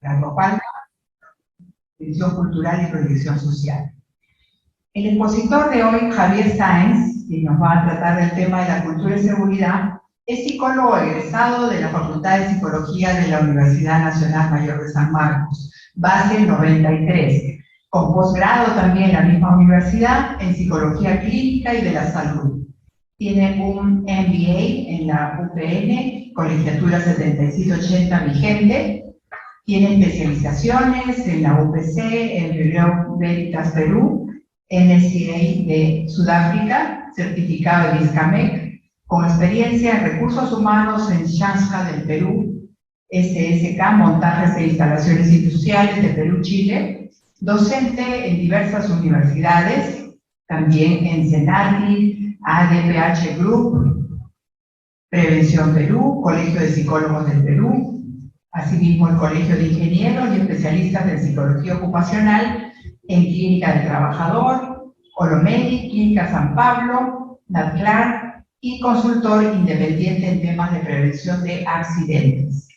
Agropalma, Dirección Cultural y Proyección Social. El expositor de hoy, Javier Sáenz, que nos va a tratar del tema de la cultura y seguridad, es psicólogo egresado de la Facultad de Psicología de la Universidad Nacional Mayor de San Marcos, base 93, con posgrado también en la misma universidad en Psicología Clínica y de la Salud. Tiene un MBA en la UPN, colegiatura 7780 vigente. Tiene especializaciones en la UPC, en Reloj Veritas Perú, NCA de Sudáfrica, certificado de ISCAMEC, con experiencia en recursos humanos en Shanghai del Perú, SSK, montajes e instalaciones industriales de Perú, Chile, docente en diversas universidades, también en CENATI, ADPH Group, Prevención Perú, Colegio de Psicólogos del Perú, asimismo el Colegio de Ingenieros y Especialistas de Psicología Ocupacional en Clínica del Trabajador, Olomedi, Clínica San Pablo, NADCLAR y consultor independiente en temas de prevención de accidentes,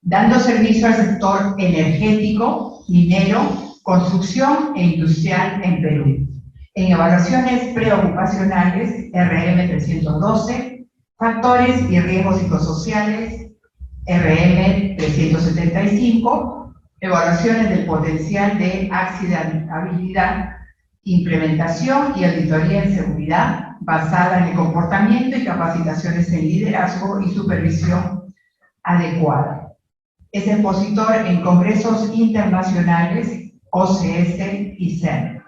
dando servicio al sector energético, minero, construcción e industrial en Perú. En evaluaciones preocupacionales, RM 312, factores y riesgos psicosociales, RM 375, evaluaciones del potencial de accidentabilidad, implementación y auditoría en seguridad basada en el comportamiento y capacitaciones en liderazgo y supervisión adecuada. Es expositor en congresos internacionales, OCS y CERN.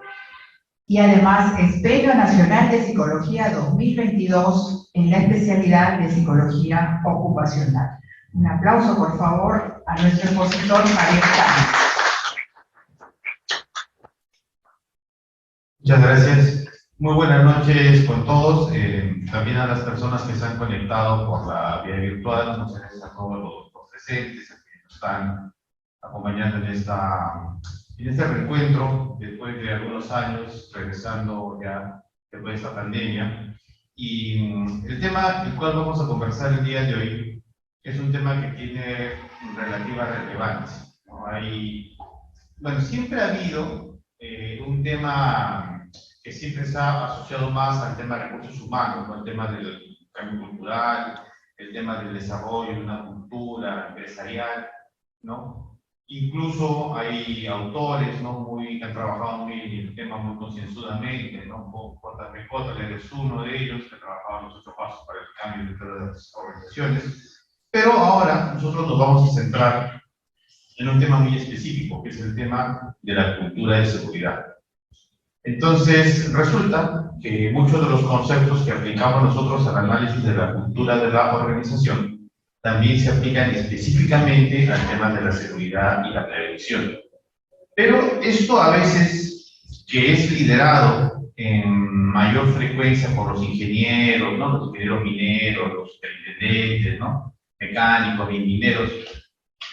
Y además es Premio Nacional de Psicología 2022 en la especialidad de Psicología Ocupacional. Un aplauso, por favor, a nuestro expositor, Javier Sáenz. Muchas gracias. Muy buenas noches con todos, también a las personas que se han conectado por la vía virtual, muchas gracias a todos los presentes, a quienes nos están acompañando en este reencuentro, después de algunos años, regresando ya después de esta pandemia. Y el tema del cual vamos a conversar el día de hoy es un tema que tiene relativa relevancia, ¿no? Siempre ha habido un tema que siempre se ha asociado más al tema de recursos humanos, ¿no? El tema del cambio cultural, el tema del desarrollo de una cultura empresarial, ¿no? Incluso hay autores, ¿no? Que han trabajado muy en el tema muy concienzudamente, ¿no? J.P. Kotler es uno de ellos, que ha trabajado en los 8 pasos para el cambio dentro de las organizaciones. Pero ahora nosotros nos vamos a centrar en un tema muy específico, que es el tema de la cultura de seguridad. Entonces, resulta que muchos de los conceptos que aplicamos nosotros al análisis de la cultura de la organización también se aplican específicamente al tema de la seguridad y la prevención. Pero esto a veces, que es liderado en mayor frecuencia por los ingenieros, ¿no? Los ingenieros mineros, los superintendentes, ¿no? Mecánicos, mineros.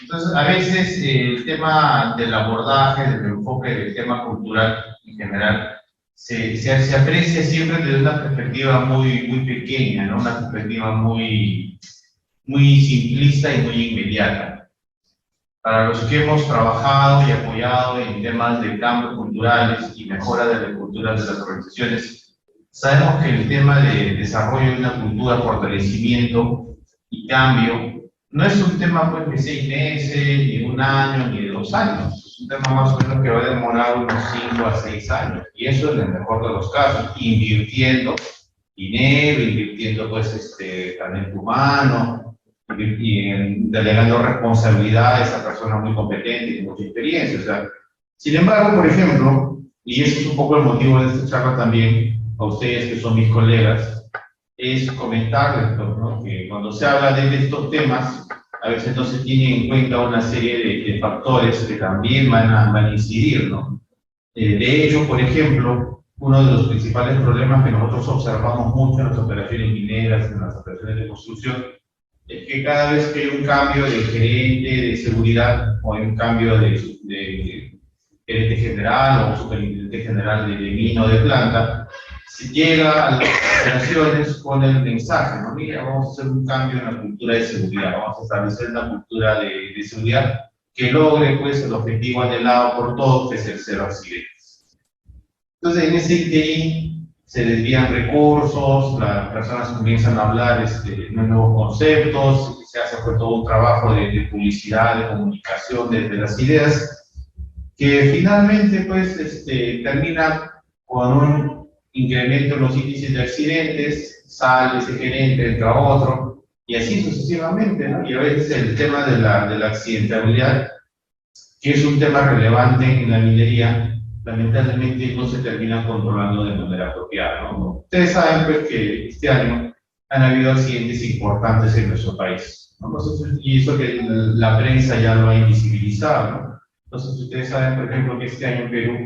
Entonces, a veces el tema del abordaje, del enfoque del tema cultural en general, se aprecia siempre desde una perspectiva muy pequeña, ¿no? Una perspectiva muy simplista y muy inmediata. Para los que hemos trabajado y apoyado en temas de cambios culturales y mejora de la cultura de las organizaciones, sabemos que el tema de desarrollo de una cultura, fortalecimiento y cambio, no es un tema pues de 6 meses, ni un año, ni de 2 años. Es un tema más o menos que va a demorar unos 5 a 6 años. Y eso en el mejor de los casos, invirtiendo dinero, invirtiendo pues talento humano, y delegando responsabilidades a personas muy competentes y mucha experiencia. O sea, sin embargo, por ejemplo, y ese es un poco el motivo de esta charla también, a ustedes que son mis colegas, es comentarles, ¿no? Que cuando se habla de estos temas, a veces no se tiene en cuenta una serie de factores que también van a incidir, ¿no? De hecho, por ejemplo, uno de los principales problemas que nosotros observamos mucho en las operaciones mineras, en las operaciones de construcción, es que cada vez que hay un cambio de gerente de seguridad o hay un cambio de gerente general o superintendente general de mina o de planta, se llega a las operaciones con el mensaje, ¿no? Mira, vamos a hacer un cambio en la cultura de seguridad, vamos a establecer una cultura de seguridad que logre pues el objetivo anhelado por todos, que es el cero accidentes. Entonces en ese interín se desvían recursos, las personas comienzan a hablar de nuevos conceptos, se hace pues todo un trabajo de publicidad, de comunicación, de las ideas, que finalmente pues termina con un incremento en los índices de accidentes, sale ese gerente, entra otro, y así sucesivamente, ¿no? Y a veces el tema de la accidentabilidad, que es un tema relevante en la minería, lamentablemente no se termina controlando de manera apropiada, ¿no? Ustedes saben pues que este año han habido accidentes importantes en nuestro país, ¿no? Entonces, y eso que la prensa ya lo ha invisibilizado, ¿no? Entonces ustedes saben, por ejemplo, que este año en Perú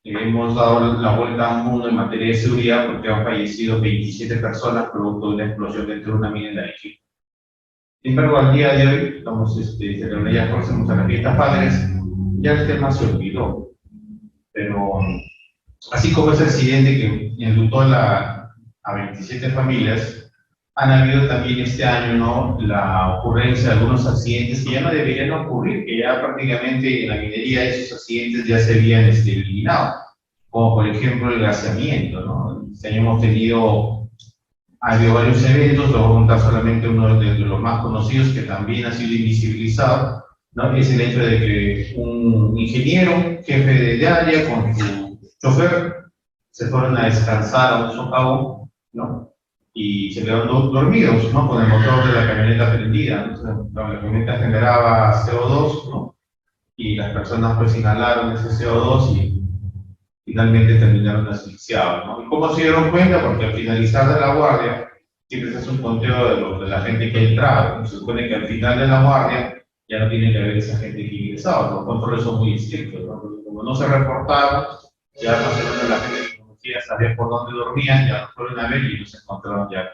hemos dado la vuelta al mundo en materia de seguridad porque han fallecido 27 personas producto de una explosión dentro de una mina en Arequipa. Sin embargo, al día de hoy, estamos celebrando ya próximos a las fiestas patrias, ya el tema se olvidó. Pero así como ese accidente que enlutó a 27 familias, han habido también este año, ¿no?, la ocurrencia de algunos accidentes que ya no deberían ocurrir, que ya prácticamente en la minería esos accidentes ya se habían eliminado, como por ejemplo el gaseamiento, ¿no? Este año hemos tenido, ha habido varios eventos, lo voy a contar solamente uno de los más conocidos que también ha sido invisibilizado, ¿no? Es el hecho de que un ingeniero, jefe de área, con su chofer, se fueron a descansar a un socavón, ¿no? Y se quedaron dormidos, ¿no?, con el motor de la camioneta prendida. Entonces, la camioneta generaba CO2, ¿no?, y las personas pues inhalaron ese CO2 y finalmente terminaron asfixiados, ¿no? ¿Y cómo se dieron cuenta? Porque al finalizar de la guardia, siempre se hace un conteo de la gente que ha entrado. Se supone que al final de la guardia ya no tiene que haber esa gente que ha ingresado. Los controles son muy estrictos, ¿no? Porque como no se reportaron, ya no se ve la gente que conocía, sabía por dónde dormían, ya no fueron a ver y los encontraron ya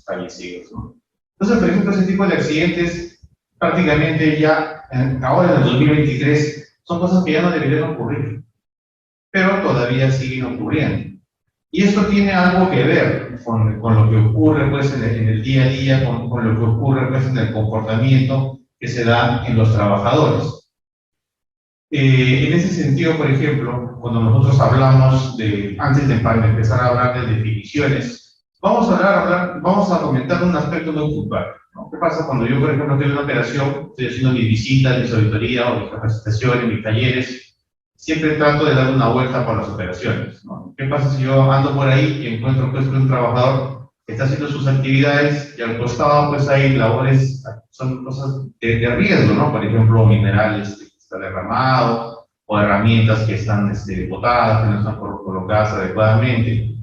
fallecidos, ¿no? Entonces, por ejemplo, ese tipo de accidentes prácticamente ya, ahora en el 2023, son cosas que ya no deberían ocurrir, pero todavía siguen ocurriendo. Y esto tiene algo que ver con lo que ocurre pues, en el día a día, con lo que ocurre pues, en el comportamiento que se da en los trabajadores. En ese sentido, por ejemplo, cuando nosotros hablamos antes de empezar a hablar de definiciones, vamos a comentar un aspecto muy puntual, ¿no? ¿Qué pasa cuando yo, por ejemplo, estoy en una operación, estoy haciendo mis visitas, mis auditorías o mis capacitaciones, mis talleres? Siempre trato de dar una vuelta por las operaciones, ¿no? ¿Qué pasa si yo ando por ahí y encuentro pues, un trabajador que está haciendo sus actividades y al costado pues hay labores, son cosas de riesgo, ¿no? Por ejemplo, minerales que está derramado, o herramientas que están botadas, que no están colocadas adecuadamente.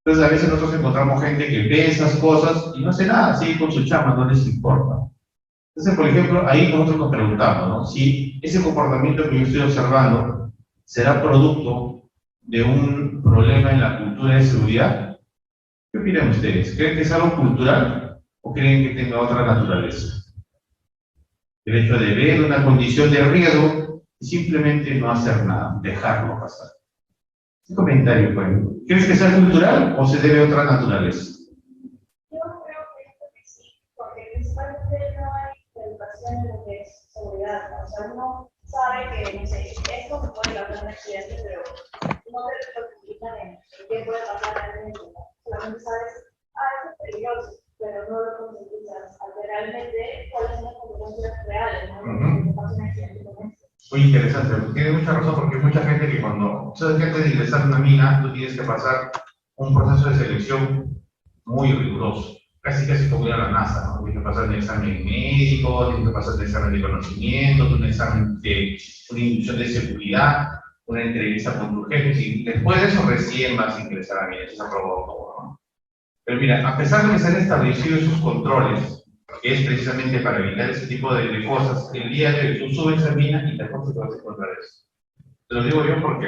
Entonces a veces nosotros encontramos gente que ve esas cosas y no hace nada, sigue con su chamba, no les importa. Entonces, por ejemplo, ahí nosotros nos preguntamos, ¿no?, si ese comportamiento que yo estoy observando será producto de un problema en la cultura de seguridad. ¿Qué opinan ustedes? ¿Creen que es algo cultural o creen que tenga otra naturaleza? El hecho de ver una condición de riesgo y simplemente no hacer nada, dejarlo pasar. ¿Qué comentario fue? ¿Crees que sea cultural o se debe a otra naturaleza? Yo creo que sí, porque principalmente no hay educación en lo que es seguridad, ¿no? O sea, uno sabe que, no sé, esto me puede causar un accidente, pero no te lo explican en qué puede pasar realmente, ¿no? Solamente sabes, eso es peligroso, pero no lo concientizas realmente cuáles son las consecuencias reales, ¿no? Que pasa un accidente con esto. Muy interesante, tiene mucha razón porque hay mucha gente que sabes que antes de ingresar a una mina, tú tienes que pasar un proceso de selección muy riguroso, casi como ir a la NASA, ¿no? Tienes que pasar un examen médico, tienes que pasar un examen de conocimiento, un examen de una inducción de seguridad, una entrevista con tu jefe, y después de eso recién vas a ingresar a la mina, eso se aprobó todo, ¿no? Pero mira, a pesar de que se han establecido esos controles, que es precisamente para evitar ese tipo de cosas, el día de hoy tú subes a mina y te vas a encontrar eso. Te lo digo yo porque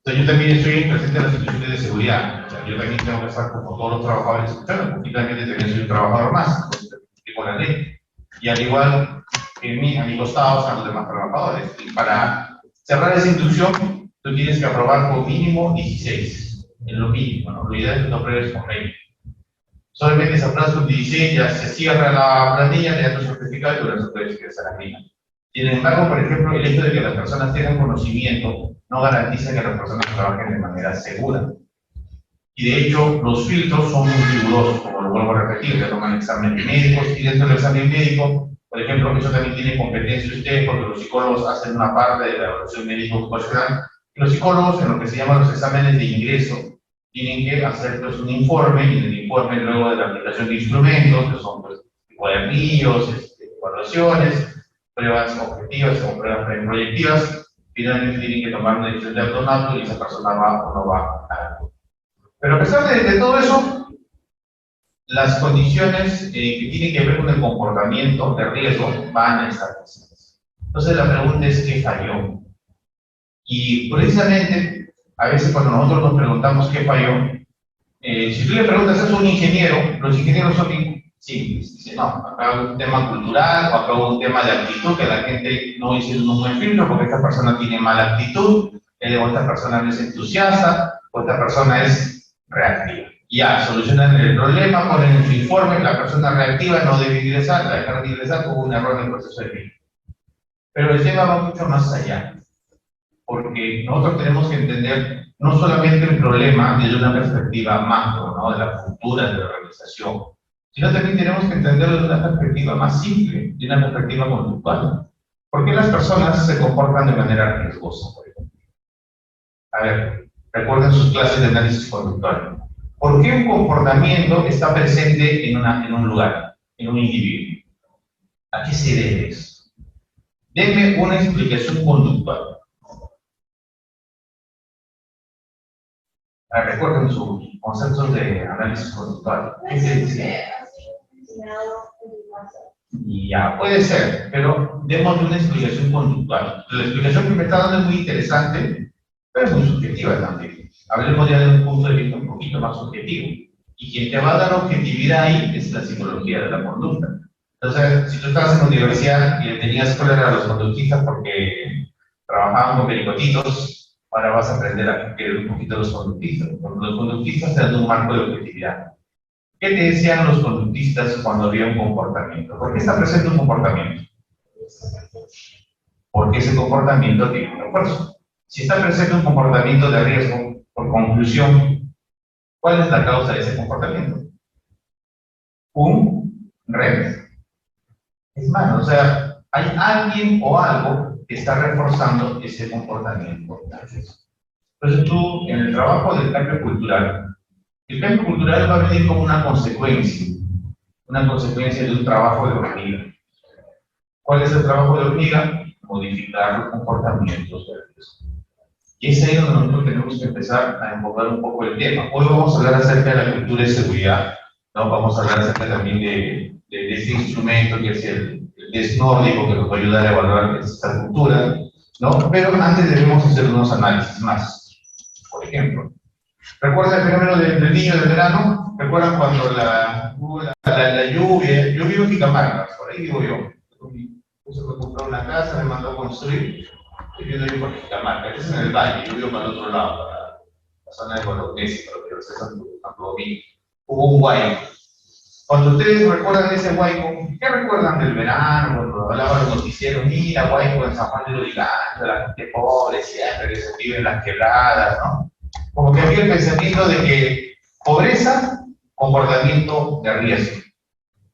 yo también estoy presente en las instituciones de seguridad. O sea, yo también tengo que estar como todos los trabajadores escuchando, porque también soy un trabajador más, entonces tengo la ley. Y al igual que a mi costado están los demás trabajadores. Y para cerrar esa inducción, tú tienes que aprobar como mínimo 16, en lo mínimo, ¿no? Lo ideal es que no apruebes con 20. Solamente se aplaza un 16, ya se cierra la planilla, te da tu certificado y luego se puede ingresar a la mina. Sin embargo, por ejemplo, el hecho de que las personas tengan conocimiento no garantiza que las personas trabajen de manera segura. Y de hecho, los filtros son muy rigurosos, como lo vuelvo a repetir, se toman exámenes médicos y dentro del examen médico, por ejemplo, eso también tiene competencia usted, porque los psicólogos hacen una parte de la evaluación médico-ocupacional, y los psicólogos, en lo que se llaman los exámenes de ingreso, tienen que hacer pues, un informe, y en el informe luego de la aplicación de instrumentos, que son pues, cuadernillos, evaluaciones, pruebas objetivas o pruebas proyectivas, finalmente tienen que tomar una decisión de automático y esa persona va o no va a la. Pero a pesar de todo eso, las condiciones que tienen que ver con el comportamiento de riesgo van a estar presentes. Entonces la pregunta es, ¿qué falló? Y precisamente, a veces cuando nosotros nos preguntamos qué falló, si tú le preguntas eso a un ingeniero, los ingenieros son simples. Dicen, no, acá hay un tema cultural, o acá hay un tema de actitud, que la gente no hizo un buen filtro porque esta persona tiene mala actitud, o esta persona no es entusiasta, o esta persona es reactiva. Ya, solucionan el problema, ponen en su informe, la persona reactiva no debe ingresar, la dejaron de ingresar, hubo un error en el proceso de filtro. Pero el tema va mucho más allá, porque nosotros tenemos que entender no solamente el problema desde una perspectiva macro, ¿no? De la cultura de la organización, sino también tenemos que entenderlo desde una perspectiva más simple, de una perspectiva conductual. ¿Por qué las personas se comportan de manera riesgosa, por ejemplo? A ver, recuerden sus clases de análisis conductual. ¿Por qué un comportamiento está presente en un lugar, en un individuo? ¿A qué se debe eso? Denme una explicación conductual. Recuerden sus conceptos de análisis conductual. ¿Qué se dice? Ya, puede ser, pero demos una explicación conductual. La explicación que me está dando es muy interesante, pero es muy subjetiva también. Hablemos ya de un punto de vista un poquito más objetivo. Y quien te va a dar objetividad ahí es la psicología de la conducta. Entonces, si tú estabas en la universidad y tenías que hablar a los conductistas porque trabajaban con pericotitos, ahora vas a aprender a querer un poquito a los conductistas. Porque los conductistas te dan un marco de objetividad. ¿Qué te decían los conductistas cuando había un comportamiento? ¿Por qué está presente un comportamiento? Porque ese comportamiento tiene un refuerzo. Si está presente un comportamiento de riesgo, por conclusión, ¿cuál es la causa de ese comportamiento? Un refuerzo. Es más, o sea, hay alguien o algo que está reforzando ese comportamiento. Entonces tú, en el trabajo del cambio cultural, el cambio cultural va a venir como una consecuencia de un trabajo de hormiga. ¿Cuál es el trabajo de hormiga? Modificar los comportamientos de riesgo. Y es ahí donde nosotros tenemos que empezar a enfocar un poco el tema. Hoy vamos a hablar acerca de la cultura de seguridad, ¿no? Vamos a hablar acerca también de este instrumento que es el test nórdico, que nos va a ayudar a evaluar esta cultura, ¿no? Pero antes debemos hacer unos análisis más. Por ejemplo, ¿recuerdan el fenómeno del niño del verano? ¿Recuerdan cuando la lluvia? Yo vivo en Quicamarca, por ahí vivo yo. Puse a comprar una casa, me mandó a construir. Yo vivo por Quicamarca, es en el valle, yo vivo para el otro lado, para la zona de Bolognesi, para lo que es Santo Domingo. Hubo un huaico. Cuando ustedes recuerdan ese huaico, ¿qué recuerdan del verano? Cuando hablaban los noticieros, mira, huaico en San Juan de Lurigancho, la gente pobre, siempre que se vive en las quebradas, ¿no? Como que había el pensamiento de que pobreza, comportamiento de riesgo.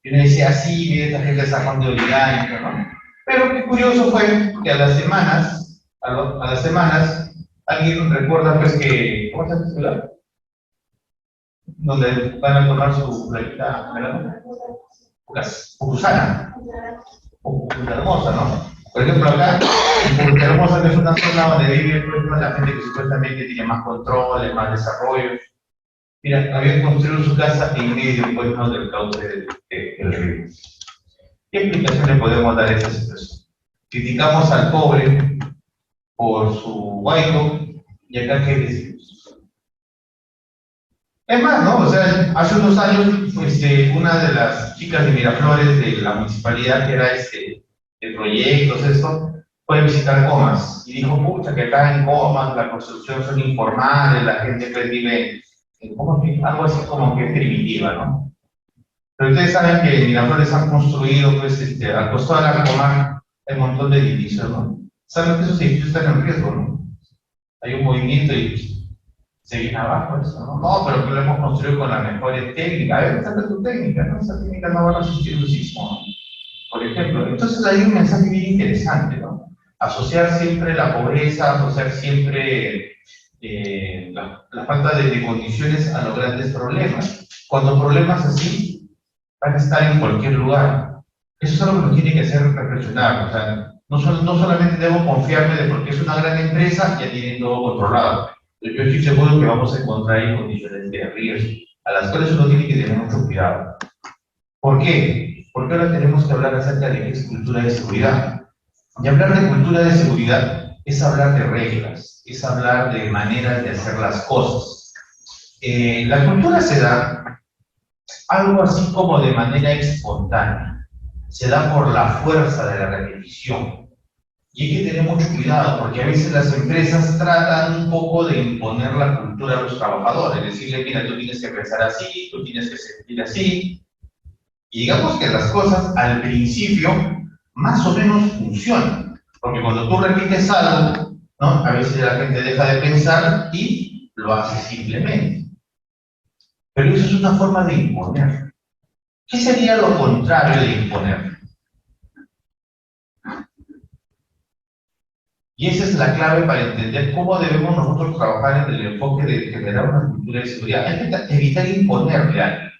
Y uno decía, sí, mira esta gente de San Juan de Lurigancho, ¿no? Pero qué curioso fue que a las semanas, alguien recuerda pues que, ¿cómo se llama esta ciudad? Donde van a tomar su recta, ¿verdad? Pucusana, Punta Hermosa, ¿no? Por ejemplo, acá, en Punta Hermosa, que es una zona donde vive pues, la gente que supuestamente tiene más controles, más desarrollo. Mira, habían construido su casa en medio pues, ¿no? del cauce del río. ¿Qué explicación le podemos dar a esta situación? Criticamos al pobre por su huaico, y acá ¿qué decimos? Es más, ¿no? O sea, hace unos años, una de las chicas de Miraflores de la municipalidad, que era de proyectos, fue a visitar Comas, y dijo, pucha, que acá en Comas la construcción son informales, la gente pues vive algo así como que primitiva, ¿no? Pero ustedes saben que en Miraflores han construido, pues, al costado de la Comar, Hay un montón de edificios, ¿no? Saben que esos edificios están en riesgo, ¿no? Hay un movimiento y se viene abajo eso, ¿no? No, pero que lo hemos construido con las mejores técnicas. A ver, saca tu técnica, ¿no? Esa técnica no va a resistir un sismo, ¿no? Por ejemplo. Entonces hay un mensaje bien interesante, ¿no? Asociar siempre la pobreza, asociar siempre la falta de condiciones a los grandes problemas. Cuando problemas así van a estar en cualquier lugar. Eso es algo que nos tiene que hacer reflexionar. O sea, no solamente debo confiarme de porque es una gran empresa, ya tienen todo controlado. Yo estoy seguro que vamos a encontrar ahí condiciones de riesgo, a las cuales uno tiene que tener mucho cuidado. ¿Por qué? Porque ahora tenemos que hablar acerca de qué es cultura de seguridad. Y hablar de cultura de seguridad es hablar de reglas, es hablar de maneras de hacer las cosas. La cultura se da algo así como de manera espontánea, se da por la fuerza de la repetición. Y hay que tener mucho cuidado, porque a veces las empresas tratan un poco de imponer la cultura a los trabajadores, decirle, mira, tú tienes que pensar así, tú tienes que sentir así. Y digamos que las cosas al principio más o menos funcionan, porque cuando tú repites algo, ¿no? A veces la gente deja de pensar y lo hace simplemente. Pero eso es una forma de imponer. ¿Qué sería lo contrario de imponer? Y esa es la clave para entender cómo debemos nosotros trabajar en el enfoque de generar una cultura de seguridad. Hay que evitar imponerle a alguien.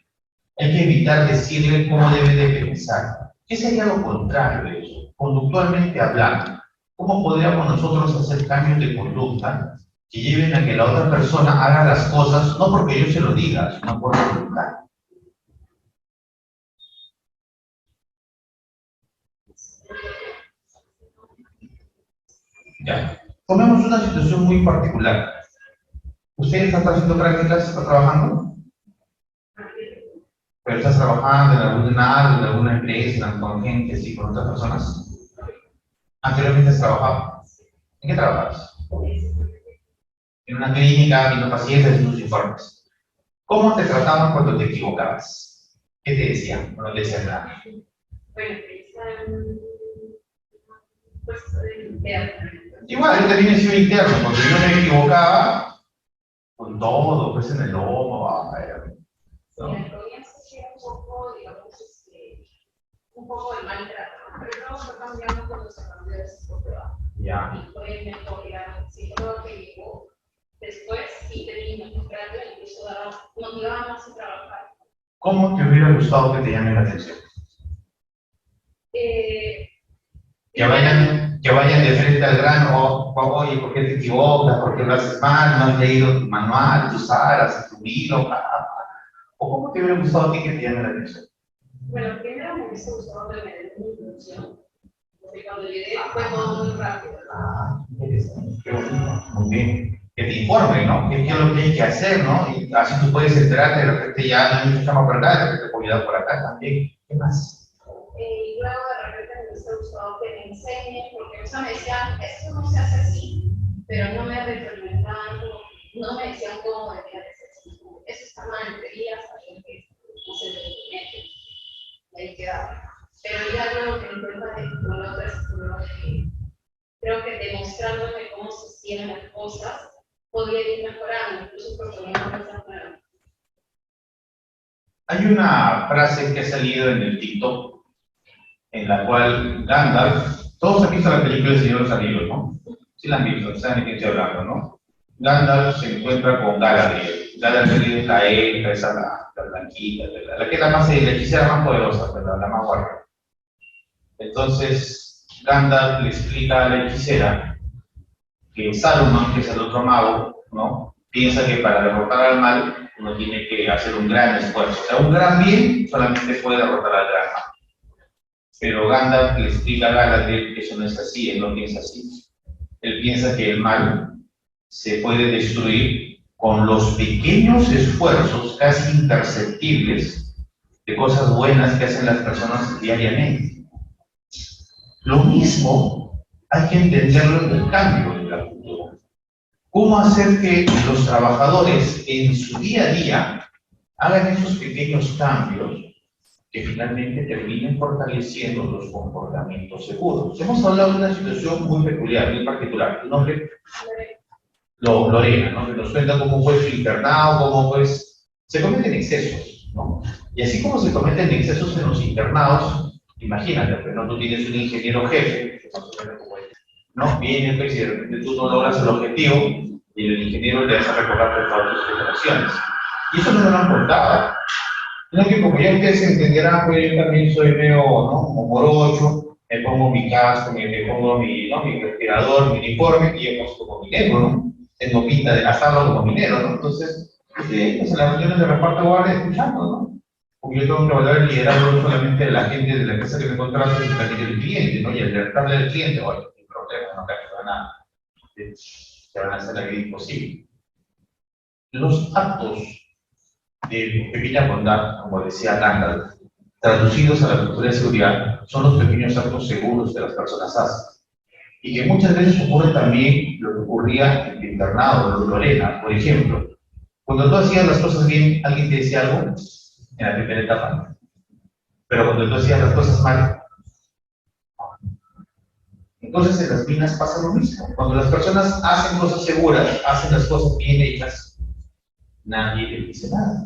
Hay que evitar decirle cómo debe de pensar. ¿Qué sería lo contrario de eso? Conductualmente hablando, ¿cómo podríamos nosotros hacer cambios de conducta que lleven a que la otra persona haga las cosas, no porque yo se lo diga, sino por voluntad? Ya. Tomemos una situación muy particular. ¿Usted está haciendo prácticas, está trabajando? ¿Pero estás trabajando en alguna empresa, con gente, así, con otras personas? ¿Anteriormente has trabajado? ¿En qué trabajas? En una clínica, viendo pacientes, en tus informes. ¿Cómo te trataban cuando te equivocabas? ¿Qué te decían? No te decían nada. Bueno, pues, Igual, yo también he sido interno, porque yo me equivocaba con todo, pues en el lomo, ¿no? al comienzo sí era un poco, digamos, un poco de maltrato, pero luego fue cambiando cuando se cambió de psicóloga. Ya. Y fue mejor, la psicóloga que llegó después sí tenía mejor trato e incluso motivaba más a trabajar. ¿Cómo te hubiera gustado que te llamen la atención? Que vayan de frente al grano, oye, ¿por qué te equivocas? ¿Por qué lo haces mal? ¿No has leído tu manual, tus aras, tu hilo? ¿O cómo te hubiera gustado a ti que te llamen la atención? Bueno, primero me hubiese gustado que me den una introducción, porque cuando llegué fue todo muy rápido. Interesante, qué bonito, muy bien. Que te informen, ¿no? ¿Qué es lo que hay que hacer, ¿no? Y así tú puedes enterarte de repente ya no hay mucho chama por acá, de repente cuidado por acá también. ¿Qué más? Y luego de repente me hubiese gustado que me enseñen, porque eso me decían, esto no se hace así, pero no me retroalimentaban, no me decían cómo debía de ser así. Eso está mal, deberías saber que no se debe. Ahí quedaba. Pero ya luego que me cuenta con la otra psicóloga, creo que demostrándome cómo se hacían las cosas, podría ir mejorando, incluso proponiendo cosas nuevas. Hay una frase que ha salido en el TikTok, en la cual Gandalf, todos han visto la película El Señor de los Anillos, ¿no? Sí la han visto, saben de qué estoy hablando, ¿no? Gandalf se encuentra con Galadriel. Galadriel es la elfa, esa la blanquita, la que es la hechicera más poderosa, ¿verdad? La más guardia. Entonces, Gandalf le explica a la hechicera que Saruman, que es el otro mago, ¿no? Piensa que para derrotar al mal uno tiene que hacer un gran esfuerzo. O sea, un gran bien solamente puede derrotar al gran mal. Pero Gandalf le explica a Galadriel que eso no es así, él no piensa así. Él piensa que el mal se puede destruir con los pequeños esfuerzos casi imperceptibles de cosas buenas que hacen las personas diariamente. Lo mismo hay que entenderlo en el cambio de la cultura. ¿Cómo hacer que los trabajadores en su día a día hagan esos pequeños cambios que finalmente terminen fortaleciendo los comportamientos seguros. Hemos hablado de una situación muy peculiar, muy particular. Tu nombre, Lorena, ¿no? Que nos cuenta cómo fue su internado, cómo pues se cometen excesos, ¿no? Y así como se cometen excesos en los internados, imagínate, pues, ¿no? Tú tienes un ingeniero jefe, que más o menos como él, ¿no? Viene, pues, y de repente tú no logras el objetivo, y el ingeniero le hace recordar todas tus preparaciones. Y eso no me lo han contado. No, que como ya ustedes entenderán, pues yo también soy medio, ¿no? Como morocho, me pongo mi casco, me pongo mi, ¿no? Mi respirador, mi uniforme, y yo pues como minero, ¿no? Tengo pinta de hacerlo como minero, ¿no? Entonces, pues en las reuniones de reparto voy escuchando, ¿no? Porque yo tengo que valorar el liderazgo no solamente de la gente de la empresa que me contrata, sino también del cliente, ¿no? Y alertarle al cliente, oye, no hay problema, no te van a hacer la vida imposible. Los actos de pequeña bondad, como decía Gandalf, traducidos a la cultura de seguridad, son los pequeños actos seguros que las personas hacen. Y que muchas veces ocurre también lo que ocurría en el internado de Lorena, por ejemplo. Cuando tú hacías las cosas bien, alguien te decía algo en la primera etapa. Pero cuando tú hacías las cosas mal, entonces en las minas pasa lo mismo. Cuando las personas hacen cosas seguras, hacen las cosas bien hechas, nadie les dice nada.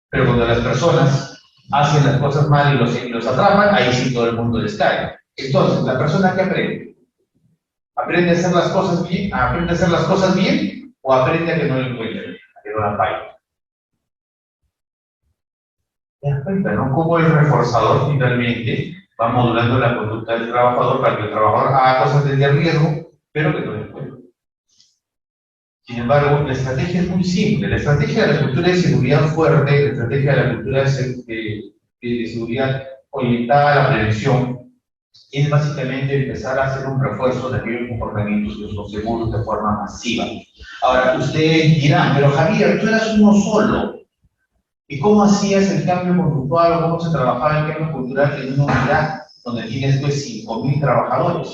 Pero cuando las personas hacen las cosas mal y los atrapan, ahí sí todo el mundo les cae. Entonces, la persona que aprende a hacer las cosas bien, aprende a hacer las cosas bien, o aprende a que no lo encuentren, a que no la paguen. ¿Te das cuenta, no? Cómo el reforzador finalmente va modulando la conducta del trabajador para que el trabajador haga cosas de riesgo, pero que no lo encuentre. Sin embargo, la estrategia es muy simple. La estrategia de la cultura de seguridad fuerte, la estrategia de la cultura de seguridad orientada a la prevención, es básicamente empezar a hacer un refuerzo de aquellos comportamientos que son seguros de forma masiva. Ahora, ustedes dirán, pero Javier, tú eras uno solo. ¿Y cómo hacías el cambio conductual o cómo se trabajaba el cambio cultural en una unidad donde tienes pues 5.000 trabajadores?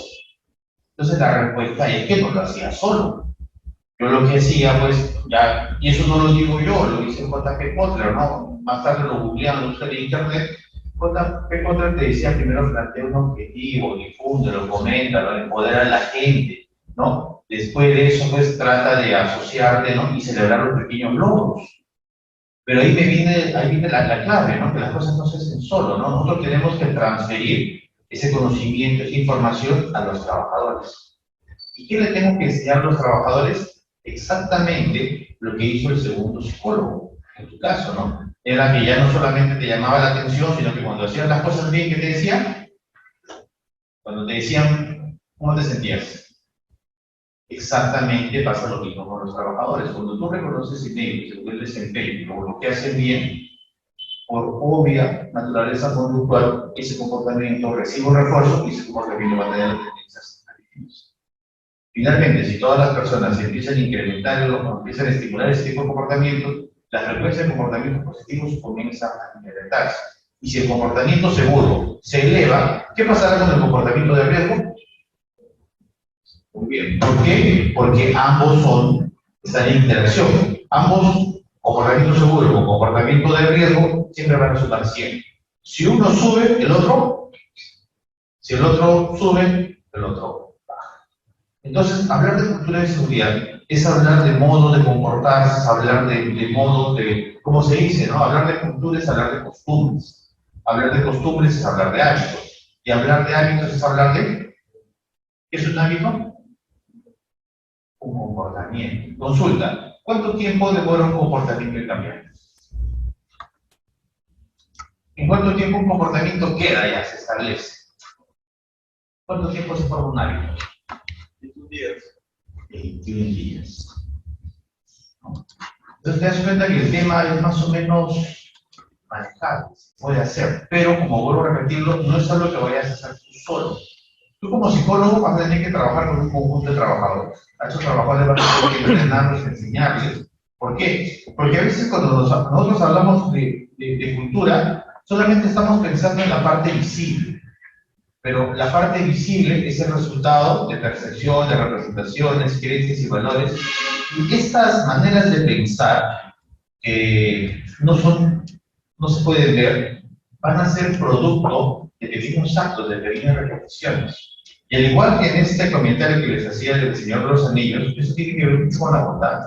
Entonces la respuesta es que no lo hacía solo. Yo lo que hacía, pues, ya, y eso no lo digo yo, lo dice J.P. Kotler, ¿no? Más tarde lo googlearon ustedes en internet. J.P. Kotler te decía, primero plantea un objetivo, difúndelo, coméntalo, empodera a la gente, ¿no? Después de eso, pues, trata de asociarte, ¿no? Y celebrar los pequeños logros. Pero ahí viene la clave, ¿no? Que las cosas no se hacen solo, ¿no? Nosotros tenemos que transferir ese conocimiento, esa información a los trabajadores. ¿Y qué le tengo que enseñar a los trabajadores? Exactamente lo que hizo el segundo psicólogo, en tu caso, ¿no? Era que ya no solamente te llamaba la atención, sino que cuando hacías las cosas bien, ¿qué te decían? Cuando te decían, ¿cómo te sentías? Exactamente pasa lo mismo con los trabajadores. Cuando tú reconoces en ellos el desempeño, lo que hacen bien, por obvia naturaleza conductual, ese comportamiento recibe un refuerzo y ese comportamiento va a tener tendencias adictivas. Finalmente, si todas las personas empiezan a incrementar o empiezan a estimular ese tipo de comportamiento, la frecuencia de comportamientos positivos comienza a incrementarse. Y si el comportamiento seguro se eleva, ¿qué pasará con el comportamiento de riesgo? Muy bien. ¿Por qué? Porque ambos están en interacción. Ambos, comportamiento seguro o comportamiento de riesgo, siempre van a sumar 100. Si uno sube, el otro. Si el otro sube, el otro baja. Entonces, hablar de cultura de seguridad es hablar de modo de comportarse, es hablar de modo de, ¿cómo se dice, no? Hablar de cultura es hablar de costumbres. Hablar de costumbres es hablar de hábitos. Y hablar de hábitos es hablar de, ¿qué es un hábito? Un comportamiento. Consulta, ¿cuánto tiempo demora un comportamiento en cambiar? ¿En cuánto tiempo un comportamiento queda ya, se establece? ¿Cuánto tiempo se forma un hábito? 21 días. 21 días. ¿No? Entonces te das cuenta que el tema es más o menos manejable, se puede hacer, pero como vuelvo a repetirlo, no es algo que vayas a hacer tú solo. Tú como psicólogo vas a tener que trabajar con un conjunto de trabajadores. A esos trabajadores vas a tener que entrenarlos, enseñarles. ¿Por qué? Porque a veces cuando nosotros hablamos de cultura, solamente estamos pensando en la parte visible. Pero la parte visible es el resultado de percepción, de representaciones, creencias y valores. Y estas maneras de pensar no se pueden ver, van a ser producto de pequeños actos, de pequeñas repeticiones. Y al igual que en este comentario que les hacía del Señor de los Anillos, eso tiene que ver mucho con la bondad,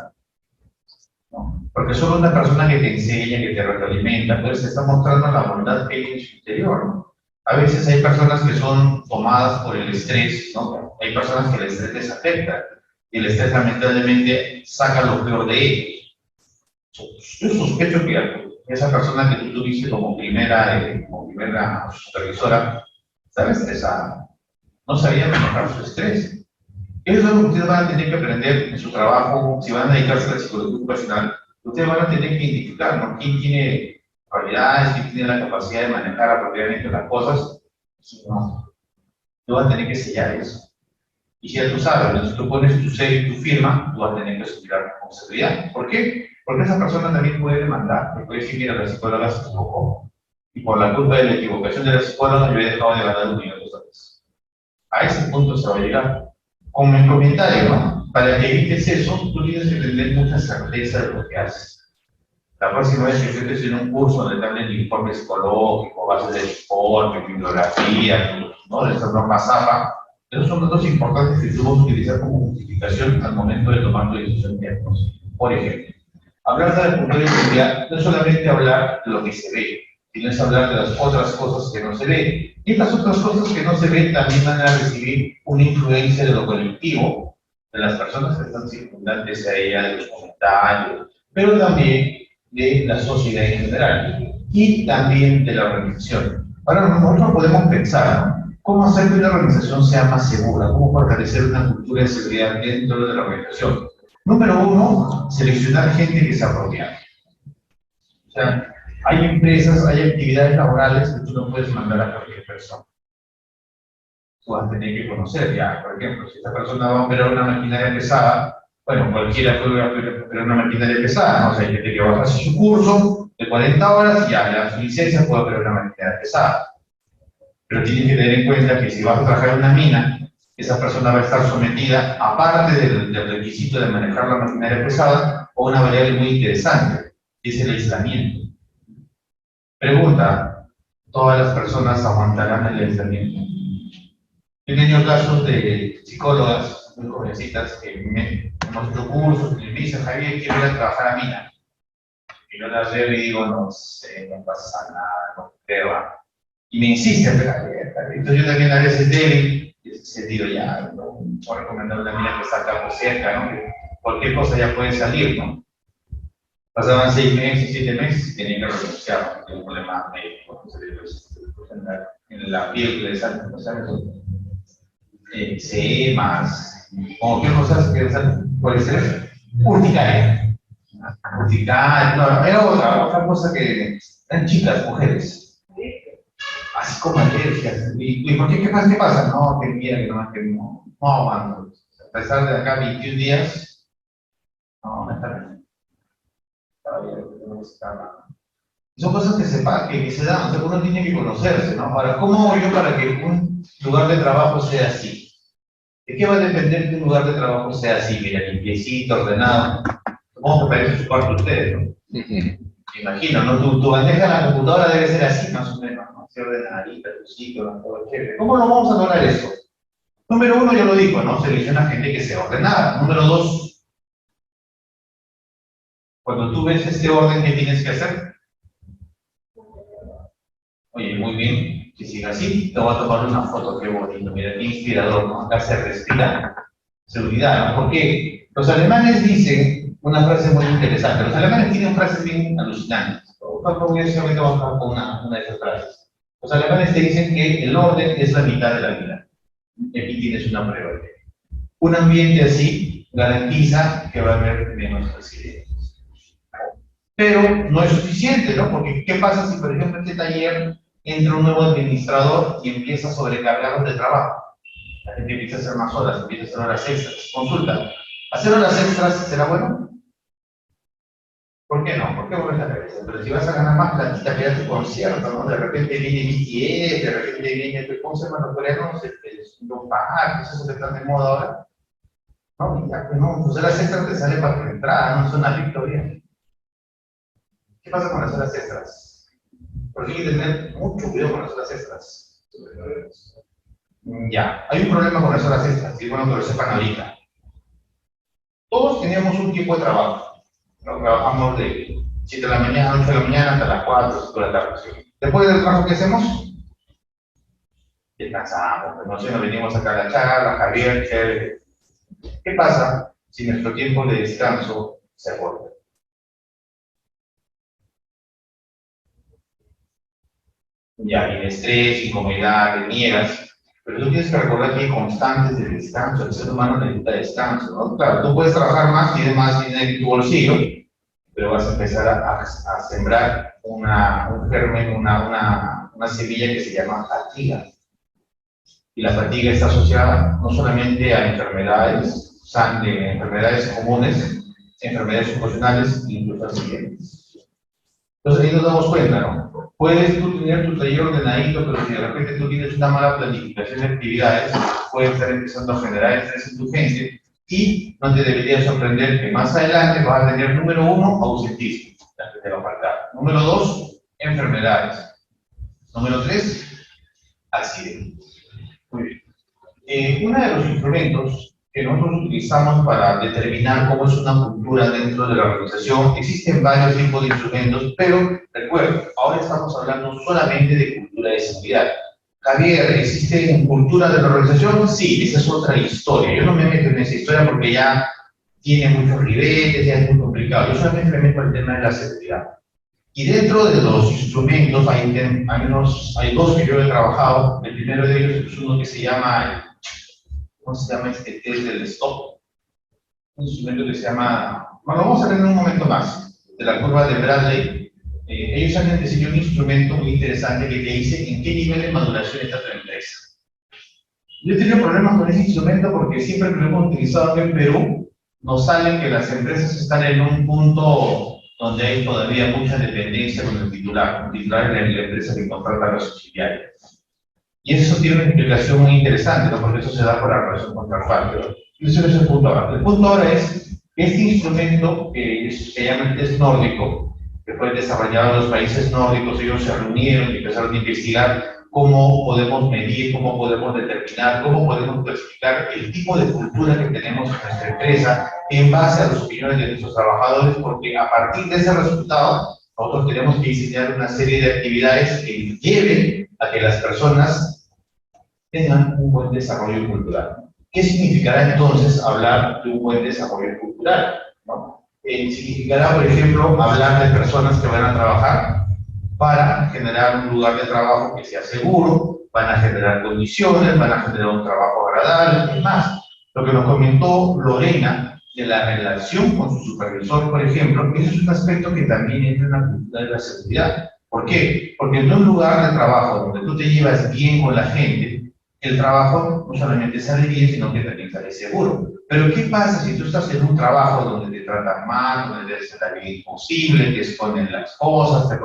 ¿no? Porque solo una persona que te enseña, que te retroalimenta, pues está mostrando la bondad que hay en su interior, ¿no? A veces hay personas que son tomadas por el estrés, ¿no? Hay personas que el estrés les afecta, y el estrés lamentablemente saca lo peor de ellos. Yo sospecho que esa persona que tú tuviste como primera supervisora estaba estresada, no sabía manejar su estrés. Eso es lo que ustedes van a tener que aprender en su trabajo, si van a dedicarse a la psicología ocupacional. Ustedes van a tener que identificar, ¿no?, quién tiene cualidades, quién tiene la capacidad de manejar apropiadamente las cosas. No, tú vas a tener que sellar eso. Y si ya tú sabes, entonces tú pones tu sello y tu firma, tú vas a tener que asumir la responsabilidad. ¿Por qué? Porque esa persona también puede demandar, te puede decir, mira, la psicóloga se equivocó, y por la culpa de la equivocación de la psicóloga yo he dejado de ganar $1 millón. A ese punto se va a llegar. Como en comentario, ¿no? Para que evites eso, tú tienes que tener mucha certeza de lo que haces. La próxima vez que estés en un curso donde te hablen de informe psicológico, bases de informe, bibliografía, ¿no?, de estas normas APA, esos son datos importantes que tú vas a utilizar como justificación al momento de tomar tu decisión diagnóstica. Por ejemplo, hablar de la cultura de seguridad no es solamente hablar de lo que se ve, sino es hablar de las otras cosas que no se ven. Y estas otras cosas que no se ven también van a recibir una influencia de lo colectivo, de las personas que están circundantes a ella, de los comentarios, pero también de la sociedad en general y también de la organización. Ahora nosotros podemos pensar, ¿no?, cómo hacer que una organización sea más segura, cómo fortalecer una cultura de seguridad dentro de la organización. Número uno, seleccionar gente que sea apropiada. O sea, hay empresas, hay actividades laborales que tú no puedes mandar a cualquier persona. Tú vas a tener que conocer ya, por ejemplo, si esta persona va a operar una maquinaria pesada, bueno, cualquiera puede operar una maquinaria pesada, ¿no? O sea, hay gente que va a hacer su curso de 40 horas y ya le dan su licencia, puede operar una maquinaria pesada. Pero tienes que tener en cuenta que si vas a trabajar en una mina, esa persona va a estar sometida, aparte del requisito de manejar la maquinaria pesada, a una variable muy interesante, que es el aislamiento. Pregunta, ¿todas las personas aguantarán el aislamiento? He tenido casos de psicólogas muy jovencitas que hemos hecho cursos y me dicen, Javier, quiero ir a trabajar a mina. Y yo las veo y digo, no sé, no pasa nada, no creo. Y me insisten, entonces yo también a veces débil, en ese sentido ya, no puedo recomendar una mina que está acá por cerca, ¿no?, que cualquier cosa ya puede salir, ¿no? Pasaban 6 meses, 7 meses y tenían que renunciar, porque hay un problema médico, en la piel que les salen más, como qué cosas que puede ser urticaria. Urticaria, no, era otra cosa que eran chicas, mujeres. Así como alergias. ¿Y por qué? ¿Qué pasa? No, que mira, que no aguanto. A pesar de acá 21 días, no, está bien. Son cosas que se dan, o sea, uno tiene que conocerse, ¿no? Ahora, ¿cómo hago yo para que un lugar de trabajo sea así? ¿De qué va a depender que un lugar de trabajo sea así? Mira, limpiecito, ordenado. Supongo que parece su cuarto ustedes, ¿no? Me imagino, ¿no? Tu bandeja en la computadora debe ser así, más o menos, ¿no? Así ordenadita, tu sitio, todo chévere. ¿Cómo lo vamos a lograr eso? Número uno, ya lo digo, ¿no? Selecciona gente que sea ordenada. Número dos, cuando tú ves este orden, ¿qué tienes que hacer? Oye, muy bien, si sigue así, te voy a tomar una foto, qué bonito, mira, qué inspirador, ¿no? Acá se respira seguridad, ¿no? Porque los alemanes dicen una frase muy interesante, los alemanes tienen frases bien alucinantes, no voy a decir ahorita vamos a hablar con una de esas frases. Los alemanes te dicen que el orden es la mitad de la vida, y aquí tienes una prueba. Un ambiente así garantiza que va a haber menos accidentes. Pero no es suficiente, ¿no? Porque ¿qué pasa si, por ejemplo, en este taller entra un nuevo administrador y empieza a sobrecargarlos de trabajo? La gente empieza a hacer más horas, empieza a hacer horas extras. Consulta, ¿hacer horas extras será bueno? ¿Por qué no? ¿Por qué mueves la cabeza? Pero si vas a ganar más platita, quédate tu concierto, ¿no? De repente viene BTS, de repente viene, ¿cómo se llaman los coreanos? Los pajares, esos que están de moda ahora. No, ya que no, pues horas extras te sale para tu entrada, no es una victoria. ¿Qué pasa con las horas extras? Porque hay que tener mucho cuidado con las horas extras. Ya, hay un problema con las horas extras, y es bueno que lo sepan ahorita. Todos tenemos un tiempo de trabajo. ¿No? Trabajamos de 7 de la mañana, 8 de la mañana, hasta las 4, 5 de la tarde. Después del trabajo que hacemos, descansamos, pues, no sé, nos venimos acá a la charla, Javier, chévere. ¿Qué pasa si nuestro tiempo de descanso se acorta? Ya viene estrés, incomodidad, te niegas, pero tú tienes que recordar que hay constantes de descanso, el ser humano necesita descanso, ¿no? Claro, tú puedes trabajar más, tienes más dinero en tu bolsillo, pero vas a empezar a sembrar un germen, una semilla que se llama fatiga. Y la fatiga está asociada no solamente a enfermedades, enfermedades comunes, enfermedades ocasionales, incluso accidentes. Entonces ahí nos damos cuenta, ¿no? Puedes tú tener tu taller ordenadito, pero si de repente tú tienes una mala planificación de actividades, puedes estar empezando a generar estrés en tu gente y no te debería sorprender que más adelante vas a tener, número 1, ausentismo, la que te va a faltar. Número 2, enfermedades. Número 3, accidentes. Muy bien. Uno de los instrumentos que nosotros utilizamos para determinar cómo es una cultura dentro de la organización, existen varios tipos de instrumentos, pero recuerden, ahora estamos hablando solamente de cultura de seguridad. Javier, ¿existe cultura de la organización? Sí, esa es otra historia. Yo no me meto en esa historia porque ya tiene muchos ribetes, ya es muy complicado. Yo solamente me meto al tema de la seguridad. Y dentro de los instrumentos hay dos que yo he trabajado. El primero de ellos es uno que se llama, ¿cómo se llama este test del stop? Un instrumento que se llama, bueno, vamos a ver en un momento más, de la curva de Bradley. Ellos han diseñado un instrumento muy interesante que te dice en qué nivel de maduración está tu empresa. Yo he tenido problemas con ese instrumento porque siempre que lo hemos utilizado aquí en Perú, nos sale que las empresas están en un punto donde hay todavía mucha dependencia con el titular. El titular es la empresa que contrata a los subsidiarios. Y eso tiene una explicación muy interesante, ¿no? Porque eso se da por la relación contractual. Pero ese no es el punto ahora. El punto ahora es que este instrumento que se llama el test nórdico, que fue desarrollado en los países nórdicos, ellos se reunieron y empezaron a investigar cómo podemos medir, cómo podemos determinar, cómo podemos clasificar el tipo de cultura que tenemos en nuestra empresa en base a las opiniones de nuestros trabajadores, porque a partir de ese resultado, nosotros tenemos que diseñar una serie de actividades que lleven a que las personas tengan un buen desarrollo cultural. ¿Qué significará entonces hablar de un buen desarrollo cultural? ¿No? Significará, por ejemplo, hablar de personas que van a trabajar para generar un lugar de trabajo que sea seguro, van a generar condiciones, van a generar un trabajo agradable, y más. Lo que nos comentó Lorena de la relación con su supervisor, por ejemplo, ese es un aspecto que también entra en la cultura de la seguridad. ¿Por qué? Porque en un lugar de trabajo donde tú te llevas bien con la gente, el trabajo no solamente sale bien, sino que también sale seguro. Pero ¿qué pasa si tú estás en un trabajo donde te tratan mal, donde te hacen la vida imposible, te exponen las cosas, te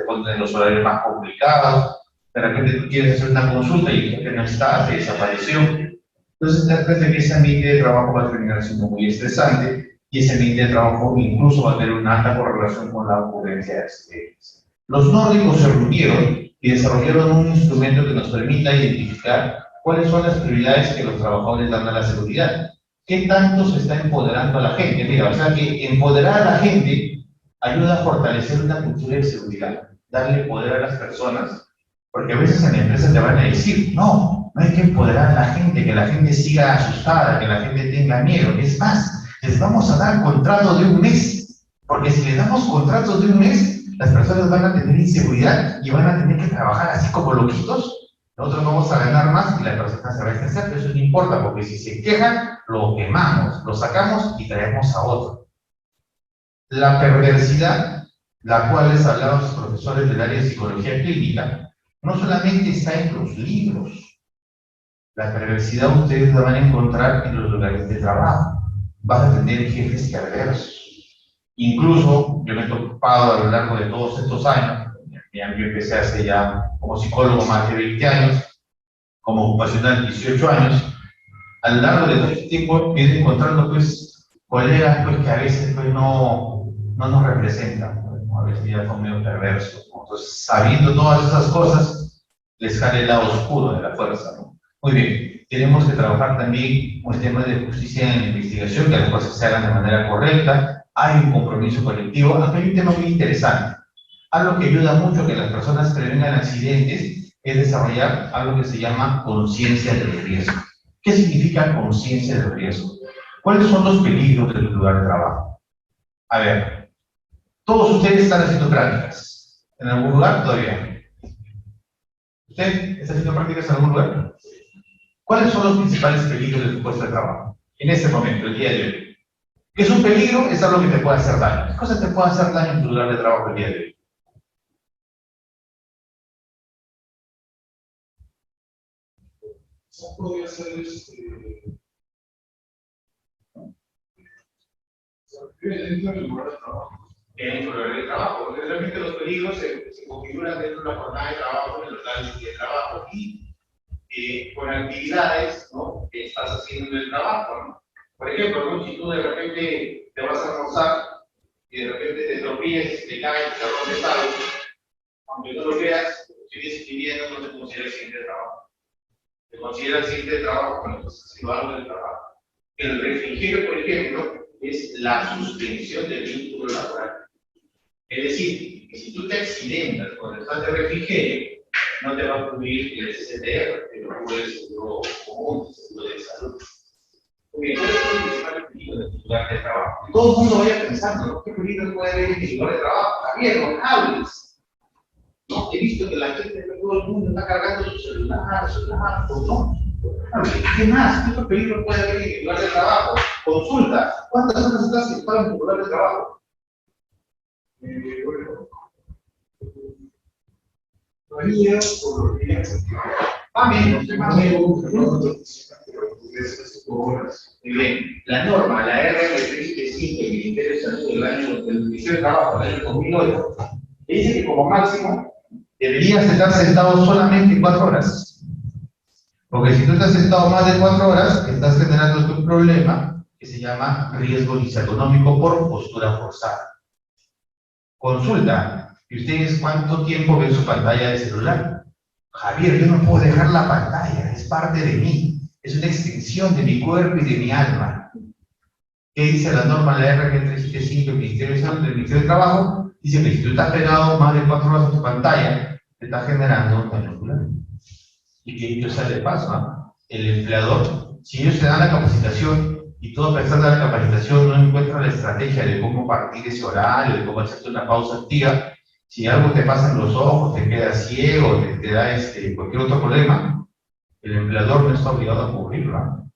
ponen los horarios más complicados, de repente tú quieres hacer una consulta y el jefe no está, te desapareció? Entonces te das cuenta que ese ambiente de trabajo va a terminar siendo muy estresante y ese ambiente de trabajo incluso va a tener una alta correlación con la ocurrencia de accidentes. Los nórdicos se reunieron y desarrollaron un instrumento que nos permita identificar cuáles son las prioridades que los trabajadores dan a la seguridad. ¿Qué tanto se está empoderando a la gente? Mira, o sea que empoderar a la gente ayuda a fortalecer una cultura de seguridad, darle poder a las personas. Porque a veces en la empresa te van a decir, no hay que empoderar a la gente, que la gente siga asustada, que la gente tenga miedo. Es más, les vamos a dar contrato de un mes, porque si les damos contratos de un mes, las personas van a tener inseguridad y van a tener que trabajar así como loquitos. Nosotros vamos a ganar más y la persona se va a estresar, pero eso no importa, porque si se quejan, lo quemamos, lo sacamos y traemos a otro. La perversidad, la cual les hablaban los profesores del área de psicología clínica, no solamente está en los libros. La perversidad ustedes la van a encontrar en los lugares de trabajo. Van a tener jefes perversos. Incluso, yo me he topado a lo largo de todos estos años, yo empecé hace ya como psicólogo más de 20 años, como ocupacional 18 años, a lo largo de todo este tiempo he ido encontrando pues colegas pues, que a veces pues, no nos representan. ¿no? A veces ya son medio perversos, ¿no? Entonces, sabiendo todas esas cosas, les jale el lado oscuro de la fuerza, ¿no? Muy bien, tenemos que trabajar también con el tema de justicia en la investigación, que las cosas se hagan de manera correcta, hay un compromiso colectivo. Acá hay un tema muy interesante. Algo que ayuda mucho a que las personas prevengan accidentes es desarrollar algo que se llama conciencia del riesgo. ¿Qué significa conciencia del riesgo? ¿Cuáles son los peligros del lugar de trabajo? A ver, todos ustedes están haciendo prácticas. ¿En algún lugar? Todavía. ¿Usted está haciendo prácticas en algún lugar? ¿Cuáles son los principales peligros de tu puesto de trabajo? En este momento, el día de hoy. ¿Qué es un peligro? Es algo que te puede hacer daño. ¿Qué cosas te pueden hacer daño en tu lugar de trabajo el día de hoy? Podría ser dentro del lugar de trabajo. Dentro del lugar de trabajo, porque realmente los peligros se configuran dentro de la jornada de trabajo, en el horario de trabajo y con actividades, ¿no?, que estás haciendo en el trabajo, ¿no? Por ejemplo, ¿no?, si tú de repente te vas a almorzar y de repente te tropieces, te caes, te rompes algo, aunque no lo veas, sigues viviendo, no te considera accidente de trabajo. Se considera accidente de trabajo cuando estás haciendo algo del trabajo. El refrigerio, por ejemplo, es la suspensión del vínculo laboral. Es decir, que si tú te accidentas cuando estás de refrigerio, no te va a cubrir el SSTR, pero cubre el seguro común, el seguro de salud. Porque ¿cuál es el principal peligro de tu lugar de trabajo? Y todo el mundo vaya pensando, ¿no?, ¿qué peligro puede haber en mi lugar de trabajo? Javier, no hables. No, he visto que la gente, todo el mundo está cargando su celular, su laptop, ¿no? ¿Qué más? ¿Qué otro peligro puede haber en el lugar de trabajo? Consulta. ¿Cuántas horas estás sentado en tu lugar de trabajo? Bueno, varía por los días. Más o menos. Muy bien. La norma, la R375 del Ministerio de Salud del Ministerio de Trabajo del año 2008, dice que como máximo deberías estar sentado solamente 4 horas. Porque si tú estás sentado más de 4 horas, estás generando un problema que se llama riesgo disautonómico por postura forzada. Consulta, ¿y ustedes cuánto tiempo ven su pantalla de celular? Javier, yo no puedo dejar la pantalla, es parte de mí, es una extensión de mi cuerpo y de mi alma. ¿Qué dice la norma, la RG375 del Ministerio de Salud, del Ministerio de Trabajo? Dice que si tú estás pegado más de 4 horas a tu pantalla, te está generando un daño ocular. Y que ellos sea de paso, ¿no? El empleador, si ellos te dan la capacitación y todo a pesar de la capacitación no encuentra la estrategia de cómo partir ese horario, de cómo hacerte una pausa activa, si algo te pasa en los ojos, te quedas ciego, te da cualquier otro problema, el empleador no está obligado a cubrirlo, ¿no?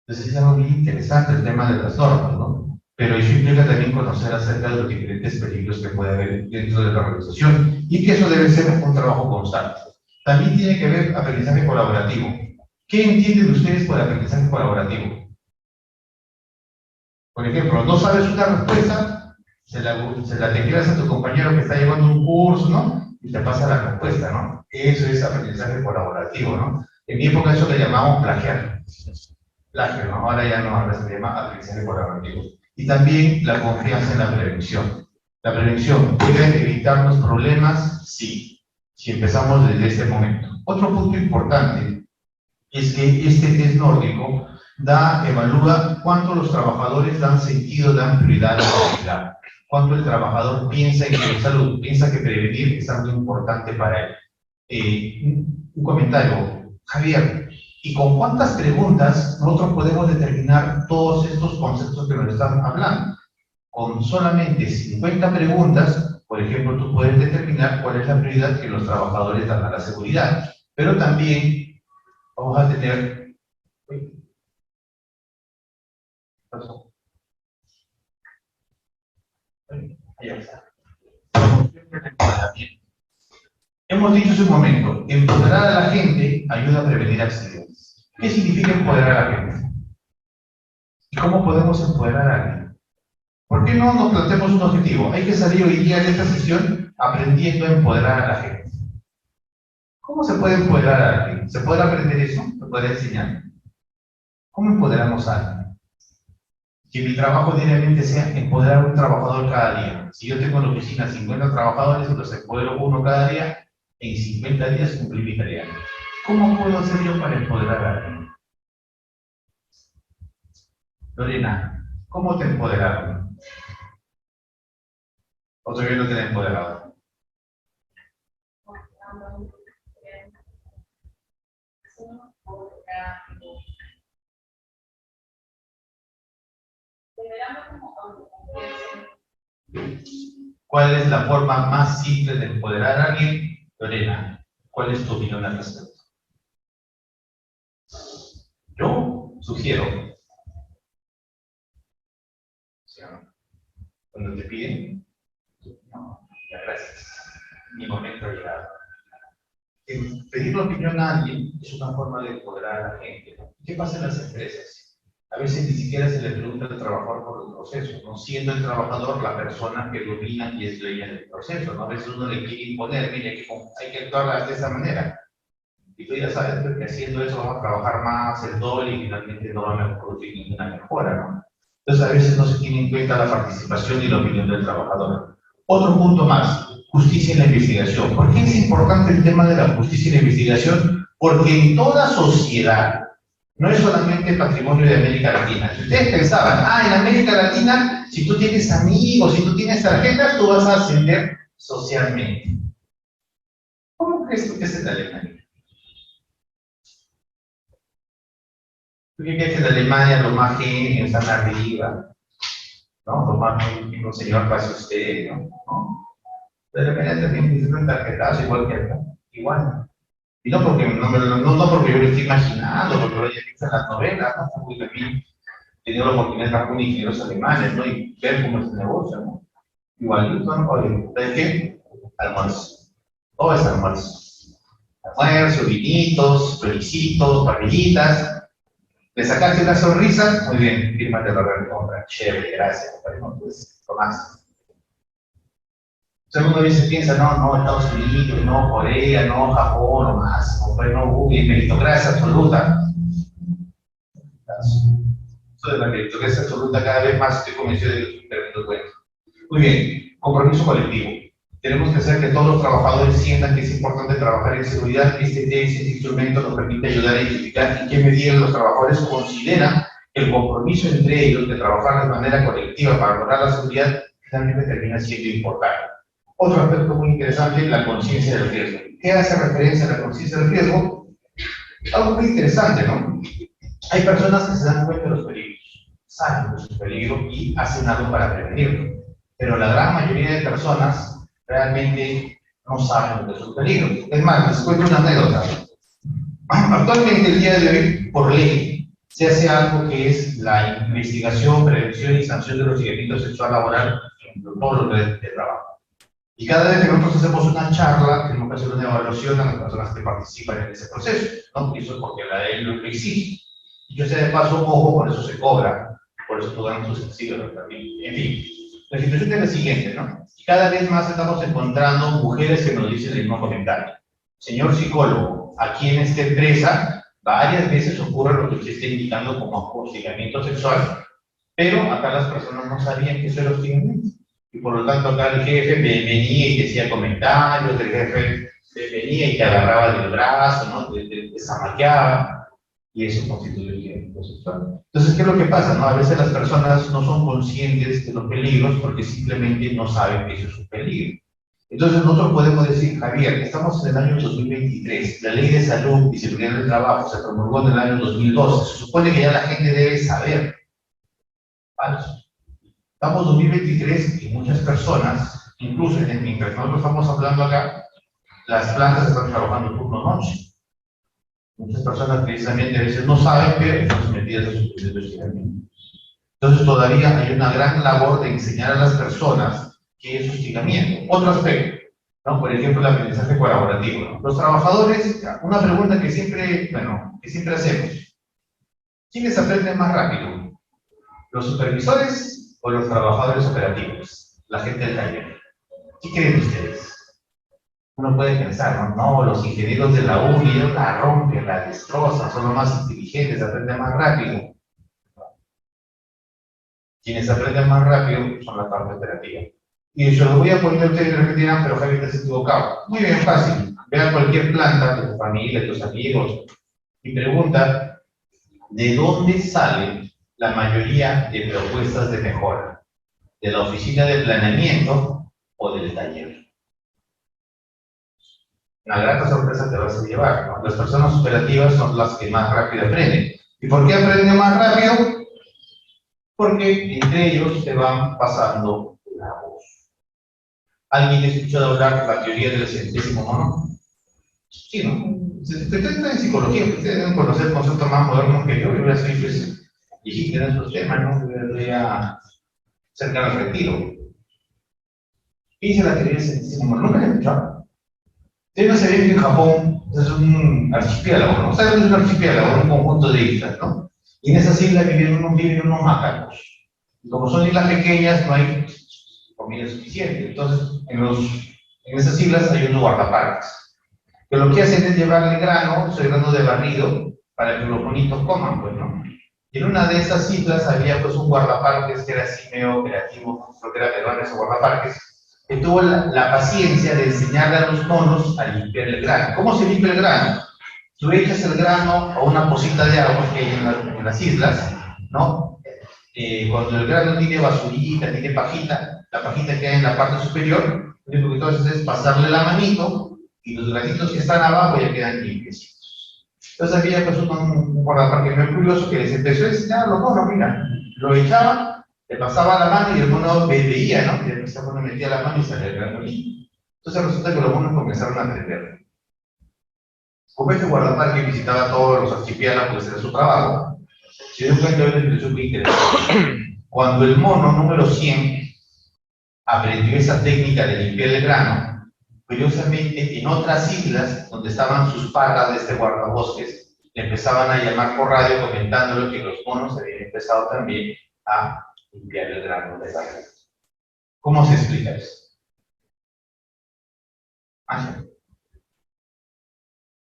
Entonces es algo muy interesante el tema de las normas, ¿no? Pero eso implica también conocer acerca de los diferentes peligros que puede haber dentro de la organización y que eso debe ser un trabajo constante. También tiene que ver aprendizaje colaborativo. ¿Qué entienden ustedes por aprendizaje colaborativo? Por ejemplo, no sabes una respuesta, se la tecleas a tu compañero que está llevando un curso, ¿no? Y te pasa la respuesta, ¿no? Eso es aprendizaje colaborativo, ¿no? En mi época eso le llamamos plagiar. Plagio, ¿no? Ahora ya no, ahora se llama aprendizaje colaborativo. Y también la confianza en la prevención. La prevención puede evitarnos problemas, sí, si empezamos desde este momento. Otro punto importante es que este test nórdico evalúa cuánto los trabajadores dan sentido, dan prioridad a la seguridad. Cuánto el trabajador piensa en que salud, piensa que prevenir es algo importante para él. Un comentario, Javier, ¿y con cuántas preguntas nosotros podemos determinar todos estos conceptos que nos están hablando? Con solamente 50 preguntas, por ejemplo, tú puedes determinar cuál es la prioridad que los trabajadores dan a la seguridad. Pero también vamos a tener... Allá está. Hemos dicho hace un momento, empoderar a la gente ayuda a prevenir accidentes. ¿Qué significa empoderar a la gente? ¿Y cómo podemos empoderar a alguien? ¿Por qué no nos planteamos un objetivo? Hay que salir hoy día de esta sesión aprendiendo a empoderar a la gente. ¿Cómo se puede empoderar a alguien? ¿Se puede aprender eso? ¿Se puede enseñar? ¿Cómo empoderamos a alguien? Que mi trabajo diariamente sea empoderar a un trabajador cada día. Si yo tengo en la oficina 50 trabajadores y los empodero uno cada día, en 50 días cumplí mi tarea. ¿Cómo puedo hacer yo para empoderar a alguien? Lorena, ¿cómo te empoderaron? ¿O todavía no te han empoderado? ¿Cuál es la forma más simple de empoderar a alguien? Lorena, ¿cuál es tu opinión al respecto? Yo sugiero, ¿sí o no? Cuando te piden, no, ya gracias, mi momento ha llegado. Pedir la opinión a alguien es una forma de empoderar a la gente. ¿Qué pasa en las empresas? A veces ni siquiera se le pregunta al trabajador por el proceso, no siendo el trabajador la persona que domina y es dueña del proceso, ¿no? A veces uno le quiere imponer, mire, hay que actuar de esa manera. Y tú ya sabes que haciendo eso vamos a trabajar más, el doble, y finalmente no van a producir ninguna mejora, ¿no? Entonces a veces no se tiene en cuenta la participación y la opinión del trabajador. Otro punto más, justicia en la investigación. ¿Por qué es importante el tema de la justicia en la investigación? Porque en toda sociedad, no es solamente patrimonio de América Latina. Si ustedes pensaban, en América Latina, si tú tienes amigos, si tú tienes tarjetas, tú vas a ascender socialmente. ¿Cómo crees tú que es en Alemania? ¿Tú qué crees que en Alemania los más genios están arriba? ¿No? Los más genios, señor, pase usted, ¿no? De repente también necesita un tarjetazo igual que acá. Igual. Y no porque, no porque yo lo estoy imaginando, porque lo haya visto en las novelas, ¿no? Porque también he tenido la oportunidad de trabajar con ingenieros alemanes, ¿no? Y ver cómo es el negocio, ¿no? Igualito, ¿no? Oye, ¿sabes qué? Almuerzo. Todo es almuerzo. Almuerzo, vinitos, floricitos, parrillitas. ¿Le sacaste una sonrisa? Muy bien, fírmate la orden de compra. Chévere, gracias, compadre. No, pues, tomás. Entonces uno a veces piensa, no, Estados Unidos, no, Corea, no, Japón, no más, no, meritocracia absoluta. Eso de la meritocracia absoluta cada vez más estoy convencido de que es un tremendo cuento. Muy bien, compromiso colectivo. Tenemos que hacer que todos los trabajadores sientan que es importante trabajar en seguridad. Este instrumento nos permite ayudar a identificar en qué medida los trabajadores consideran que el compromiso entre ellos de trabajar de manera colectiva para lograr la seguridad finalmente termina siendo importante. Otro aspecto muy interesante, la conciencia del riesgo. ¿Qué hace referencia a la conciencia del riesgo? Algo muy interesante, ¿no? Hay personas que se dan cuenta de los peligros, saben de sus peligros y hacen algo para prevenirlo. Pero la gran mayoría de personas realmente no saben de sus peligros. Es más, les cuento una anécdota. Actualmente, el día de hoy, por ley, se hace algo que es la investigación, prevención y sanción de los hostigamientos sexual laboral en todos los lugares de trabajo. Y cada vez que nosotros hacemos una charla, tenemos que hacer una evaluación a las personas que participan en ese proceso, ¿no? Y eso es porque la ley lo exige. Y yo sé de paso, ojo, por eso se cobra, por eso tú ganas tus subsidios también. En fin, la situación es la siguiente, ¿no? Cada vez más estamos encontrando mujeres que nos dicen el mismo comentario. Señor psicólogo, aquí en esta empresa varias veces ocurre lo que usted está indicando como hostigamiento sexual, pero acá las personas no sabían que eso era hostigamiento. Y por lo tanto acá el jefe venía y decía comentarios, el jefe venía y te agarraba del brazo, ¿no? Te zamaqueaba, y eso constituye el hostigamiento sexual. Entonces, ¿qué es lo que pasa? ¿No? A veces las personas no son conscientes de los peligros porque simplemente no saben que eso es un peligro. Entonces nosotros podemos decir, Javier, estamos en el año 2023, la ley de salud y seguridad del trabajo se promulgó en el año 2012, se supone que ya la gente debe saber. Falso. Estamos en 2023 y muchas personas, incluso mientras nosotros estamos hablando acá, las plantas están trabajando turno-noche. Muchas personas precisamente a veces no saben que están sometidas a sus procesos de hostigamiento. Entonces todavía hay una gran labor de enseñar a las personas qué es hostigamiento. Otro aspecto, ¿no? Por ejemplo, el aprendizaje colaborativo, ¿no? Los trabajadores, una pregunta que siempre hacemos. ¿Quiénes aprenden más rápido? ¿Los supervisores o los trabajadores operativos? La gente del taller. ¿Qué creen ustedes? Uno puede pensar, no, los ingenieros de la uni, ellos la rompen, la destrozan, son los más inteligentes, aprenden más rápido. Quienes aprenden más rápido son la parte operativa. Y se lo voy a poner a ustedes que dirán, pero Javier, estás equivocado. Muy bien, fácil. Vean cualquier planta de tu familia, de tus amigos, y pregunta, ¿de dónde sale la mayoría de propuestas de mejora? ¿De la oficina de planeamiento o del taller? Una grata sorpresa te vas a llevar, ¿no? Las personas operativas son las que más rápido aprenden. ¿Y por qué aprenden más rápido? Porque entre ellos se van pasando la voz. ¿Alguien ha escuchado hablar de la teoría del centésimo mono? Sí, ¿no? Ustedes están en psicología, ustedes deben conocer conceptos más modernos que yo voy a decir, pues, viejito en estos temas, ¿no? Voy a cerca al retiro. ¿Qué dice la teoría del centésimo mono? ¿Nunca la he escuchado? Ustedes no sabían que en Japón es un archipiélago, ¿no? ¿Saben qué es un archipiélago? Un conjunto de islas, ¿no? Y en esas islas viven unos macacos. Y como son islas pequeñas, no hay comida suficiente. Entonces, en esas islas hay unos guardaparques. Que lo que hacen es llevarle grano, ese grano de barrido, para que los bonitos coman, pues, ¿no? Y en una de esas islas había, pues, un guardaparques que era así medio operativo, creo que era peruano ese guardaparques, que tuvo la paciencia de enseñarle a los monos a limpiar el grano. ¿Cómo se limpia el grano? Tú echas el grano a una pocita de agua que hay en las islas, ¿no? Cuando el grano tiene basurita, tiene pajita, la pajita que hay en la parte superior, lo único que tú haces es pasarle la manito y los granitos que están abajo ya quedan limpiecitos. Entonces había pues un guardaparque muy curioso que les empezó a enseñar a los monos, mira, lo echaban, le pasaba la mano y el mono veía, ¿no? Y el mono metía la mano y salía el grano limpio. Entonces resulta que los monos comenzaron a aprender. Como este guardaparque visitaba todos los archipiélagos de su trabajo, se dio cuenta de una expresión muy interesante. Cuando el mono número 100 aprendió esa técnica de limpiar el grano, curiosamente en otras islas donde estaban sus patas de este guardabosques, le empezaban a llamar por radio comentándole que los monos habían empezado también a limpiar el grano de la granja. ¿Cómo se explica eso?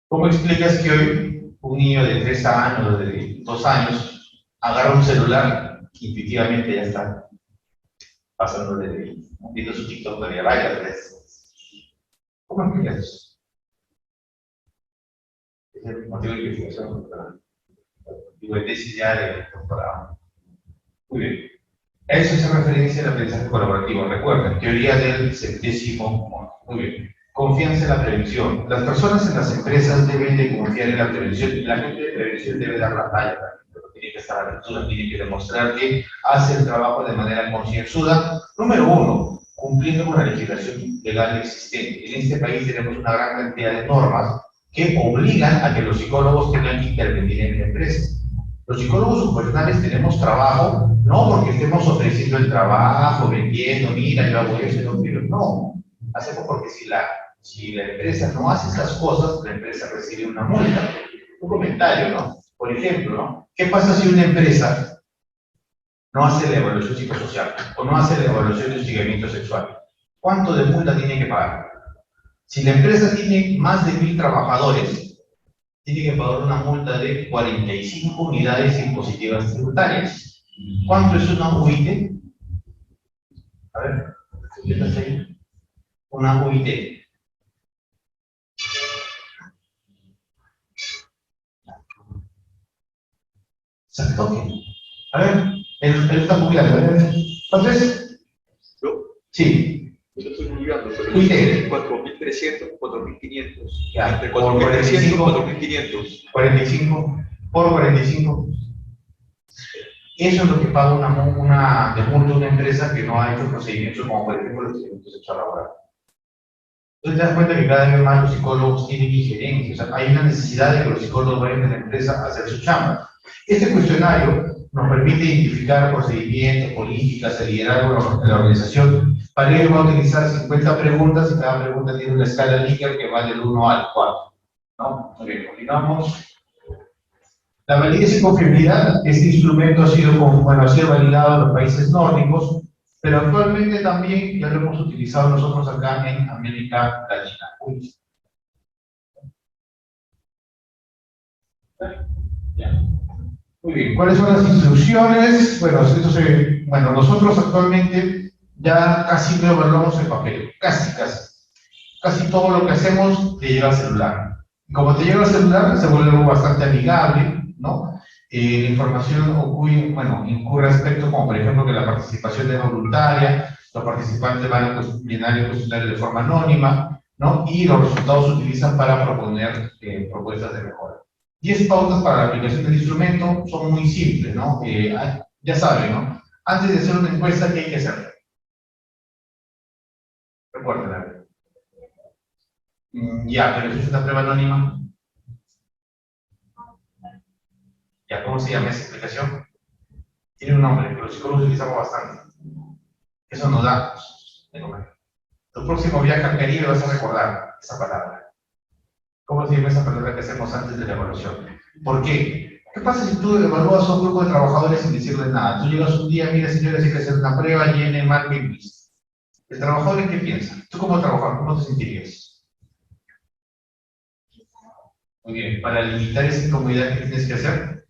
¿Cómo explicas que hoy un niño de 3 años, de 2 años, agarra un celular y intuitivamente ya está pasando de viendo su TikTok todavía varias veces? ¿Cómo explicas eso? Es el motivo de investigación, digo, de tesis ya de doctorado. Muy bien. Eso es referencia al aprendizaje colaborativo. Recuerden, teoría del centésimo mono. Muy bien. Confianza en la prevención. Las personas en las empresas deben de confiar en la prevención y la gente de prevención debe dar la talla. Tiene que estar a la altura, tiene que demostrar que hace el trabajo de manera concienzuda. Número 1, cumpliendo con la legislación legal existente. En este país tenemos una gran cantidad de normas que obligan a que los psicólogos tengan que intervenir en la empresa. Los psicólogos ocupacionales tenemos trabajo, no porque estemos ofreciendo el trabajo, vendiendo, mira, yo hago eso, no quiero, no. Hacemos porque si la empresa no hace esas cosas, la empresa recibe una multa. Un comentario, ¿no? Por ejemplo, ¿no? ¿Qué pasa si una empresa no hace la evaluación psicosocial o no hace la evaluación de hostigamiento sexual? ¿Cuánto de multa tiene que pagar? Si la empresa tiene más de 1000 trabajadores, tiene que pagar una multa de 45 unidades impositivas tributarias. ¿Cuánto es una UIT? A ver, ¿qué estás ahí? Una UIT. Exacto. A ver, él está publicando. Entonces, ¿Yo? sí. Yo estoy publicando, pero UIT. 4.300, 4.500. Ya, Entre por 4.300 y 45. 4.500. 45 por 45. Eso es lo que paga una de multa una empresa que no ha hecho procedimientos como por ejemplo el procedimiento sexual laboral. Entonces te das cuenta que cada vez más los psicólogos tienen injerencia, o sea, hay una necesidad de que los psicólogos vayan a la empresa a hacer su chamba. Este cuestionario nos permite identificar procedimientos, políticas, el liderazgo de la organización. Para ello va a utilizar 50 preguntas y cada pregunta tiene una escala Likert que va del 1 al 4. ¿No? Muy bien, continuamos. La validez y confiabilidad, este instrumento ha sido validado en los países nórdicos, pero actualmente también ya lo hemos utilizado nosotros acá en América Latina. Uy. Ya. Muy bien, ¿cuáles son las instrucciones? Bueno, bueno, nosotros actualmente ya casi no evaluamos el papel, casi todo lo que hacemos te llega al celular. Y como te llega al celular, se vuelve algo bastante amigable, ¿no? La información incurre aspectos como, por ejemplo, que la participación es voluntaria, los participantes van a llenar el cuestionario de forma anónima, ¿no? Y los resultados se utilizan para proponer propuestas de mejora. 10 pautas para la aplicación del instrumento son muy simples, ¿no? Ya saben, ¿no? Antes de hacer una encuesta, ¿qué hay que hacer? Recuerden. Ya, pero eso es una prueba anónima. Ya, ¿cómo se llama esa explicación? Tiene un nombre, que los psicólogos utilizamos bastante. Eso nos da de comer. Tu próximo viaje al Caribe vas a recordar esa palabra. ¿Cómo se llama esa palabra que hacemos antes de la evaluación? ¿Por qué? ¿Qué pasa si tú evalúas a un grupo de trabajadores sin decirles nada? Tú llegas un día, mira señores, hay que hacer una prueba, llene, marque y listo. ¿El trabajador en qué piensa? ¿Tú como trabajador, cómo te sentirías? Muy bien, para limitar esa incomodidad, ¿qué tienes que hacer?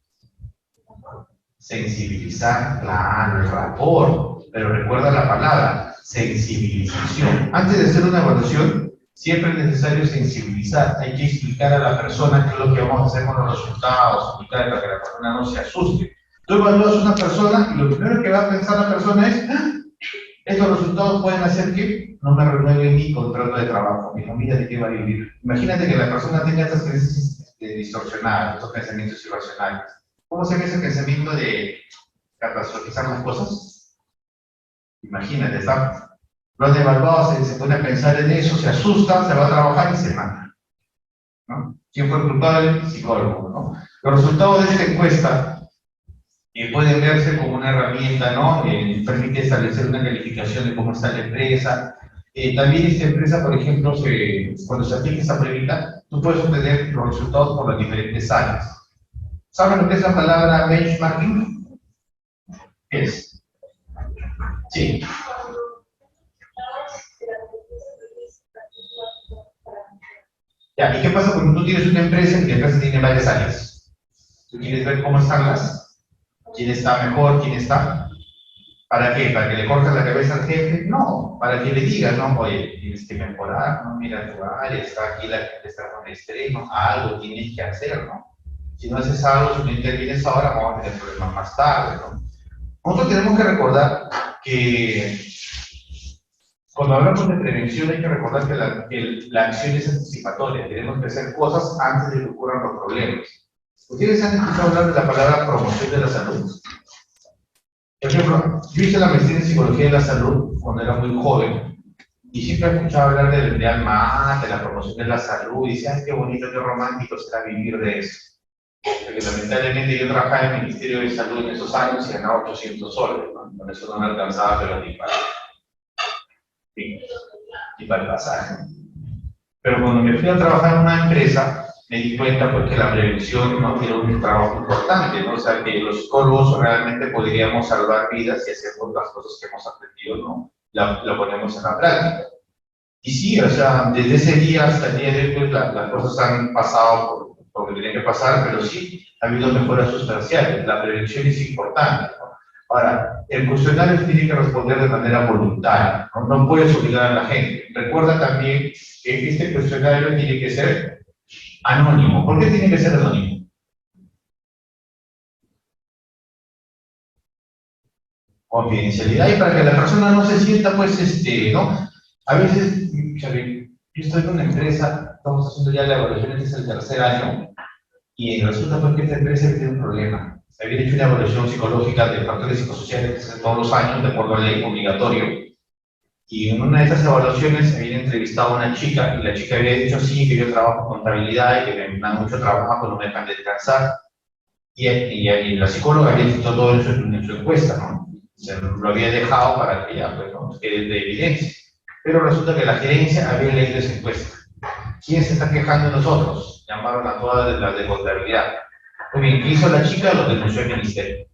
Sensibilizar, claro, el rapport, pero recuerda la palabra, sensibilización. Antes de hacer una evaluación, siempre es necesario sensibilizar, hay que explicar a la persona qué es lo que vamos a hacer con los resultados, explicar para que la persona no se asuste. Tú evalúas a una persona y lo primero que va a pensar la persona es, estos resultados pueden hacer que no me renueve mi contrato de trabajo, mi familia de qué va a vivir. Imagínate que la persona tenga estas creencias distorsionadas, estos pensamientos irracionales. ¿Cómo se ve ese pensamiento de catastrofizar las cosas? Imagínate, lo han evaluado, se pone a pensar en eso, se asusta, se va a trabajar y se mata, ¿no? ¿Quién fue el culpable? El psicólogo, ¿no? Los resultados de esta encuesta pueden verse como una herramienta, ¿no? Permite establecer una calificación de cómo está la empresa. También esta empresa, por ejemplo, cuando se aplica esta pregunta, tú puedes obtener los resultados por las diferentes áreas. ¿Saben lo que es la palabra benchmarking? ¿Qué es? Sí. Ya, ¿y qué pasa cuando tú tienes una empresa y la empresa tiene varias áreas? ¿Tú quieres ver cómo están ¿Quién está mejor? ¿Quién está? ¿Para qué? ¿Para que le cortes la cabeza al jefe? No, para que le digas, ¿no? Oye, tienes que mejorar, ¿no? Mira tu área, está aquí la gente está con extremo, algo tienes que hacer, ¿no? Si no haces algo, si no intervienes ahora, vamos a tener problemas más tarde, ¿no? Nosotros tenemos que recordar que cuando hablamos de prevención hay que recordar que la acción es anticipatoria, tenemos que hacer cosas antes de que ocurran los problemas. ¿Ustedes han escuchado hablar de la palabra promoción de la salud? Por ejemplo, yo hice la maestría en Psicología de la Salud cuando era muy joven y siempre he escuchado hablar del Real Más, de la promoción de la salud y decía, ay, qué bonito, qué romántico será vivir de eso. Porque lamentablemente yo trabajaba en el Ministerio de Salud en esos años y ganaba 800 soles, ¿no? Con eso no me alcanzaba, pero ni para el pasaje. Pero cuando me fui a trabajar en una empresa, me di cuenta pues, que la prevención no tiene un trabajo importante, ¿no? O sea, que los psicólogos realmente podríamos salvar vidas y hacer las cosas que hemos aprendido, ¿no? La ponemos en la práctica. Y sí, o sea, desde ese día hasta el día de hoy, pues, las cosas han pasado por lo que tenían que pasar, pero sí, ha habido mejoras sustanciales. La prevención es importante, ¿no? Ahora, el cuestionario tiene que responder de manera voluntaria, ¿no? No puedes obligar a la gente. Recuerda también que este cuestionario tiene que ser anónimo. ¿Por qué tiene que ser anónimo? Confidencialidad y para que la persona no se sienta, pues, ¿no? A veces, yo estoy en una empresa, estamos haciendo ya la evaluación, este es el tercer año, y resulta pues, que esta empresa tiene un problema. Había hecho una evaluación psicológica de factores psicosociales que se hace todos los años, de acuerdo a la ley, obligatorio. Y en una de esas evaluaciones habían entrevistado a una chica y la chica había dicho sí, que yo trabajo en contabilidad y que me dan mucho trabajo, no me dejan descansar. Y la psicóloga había dicho todo eso en su encuesta, ¿no? O sea, lo había dejado para que ya, pues, ¿no? Quede de evidencia. Pero resulta que la gerencia había leído esa encuesta. ¿Quién se está quejando de nosotros? Llamaron a todas las de contabilidad. Muy bien, ¿qué hizo la chica? Lo denunció al ministerio.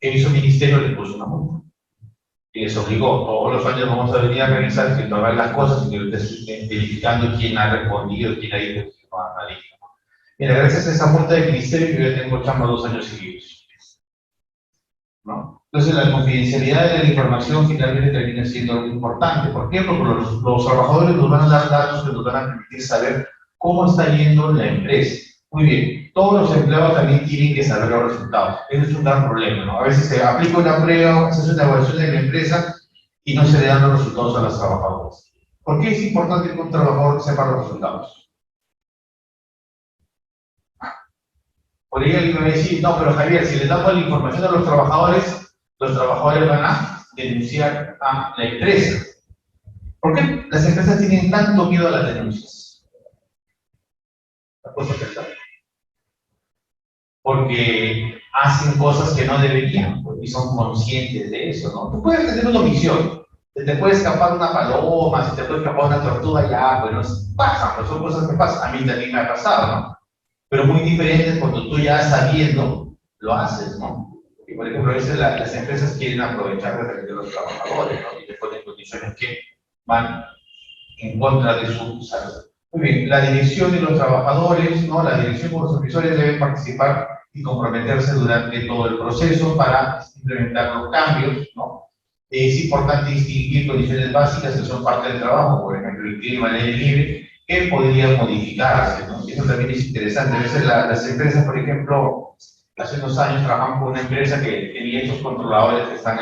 ¿Qué hizo el ministerio? Le puso una multa. Y les obligó, todos los años vamos a venir a revisar que todas las cosas y que estés verificando quién ha respondido, quién ha dicho que no ha dicho. Mira, gracias a esa multa del ministerio yo ya tengo chamba 2 años seguidos, ¿no? Entonces la confidencialidad de la información finalmente termina siendo algo importante. ¿Por qué? Porque los trabajadores nos van a dar datos que nos van a permitir saber cómo está yendo la empresa. Muy bien, todos los empleados también tienen que saber los resultados. Ese es un gran problema, ¿no? A veces se aplica una prueba, se hace una evaluación de la empresa y no se le dan los resultados a los trabajadores. ¿Por qué es importante que un trabajador sepa los resultados? Por ahí alguien me va a decir, no, pero Javier, si le damos la información a los trabajadores van a denunciar a la empresa. ¿Por qué las empresas tienen tanto miedo a las denuncias? ¿La puedes pensar? Porque hacen cosas que no deberían, y son conscientes de eso, ¿no? Tú puedes tener una omisión, se te puede escapar una paloma, se te puede escapar una tortuga, ya, bueno, pasan, pues son cosas que pasan. A mí también me ha pasado, ¿no? Pero muy diferente es cuando tú ya sabiendo lo haces, ¿no? Y por ejemplo, a veces las empresas quieren aprovechar de los trabajadores, ¿no? Y les ponen condiciones que van en contra de su salud. Muy bien, la dirección de los trabajadores, ¿no? La dirección como supervisores deben participar y comprometerse durante todo el proceso para implementar los cambios, ¿no? Es importante distinguir condiciones básicas que son parte del trabajo, por ejemplo, el clima, el aire libre, que podrían modificarse, ¿no? Y eso también es interesante. A veces las empresas, por ejemplo, hace unos años trabajamos con una empresa que tenía estos controladores que están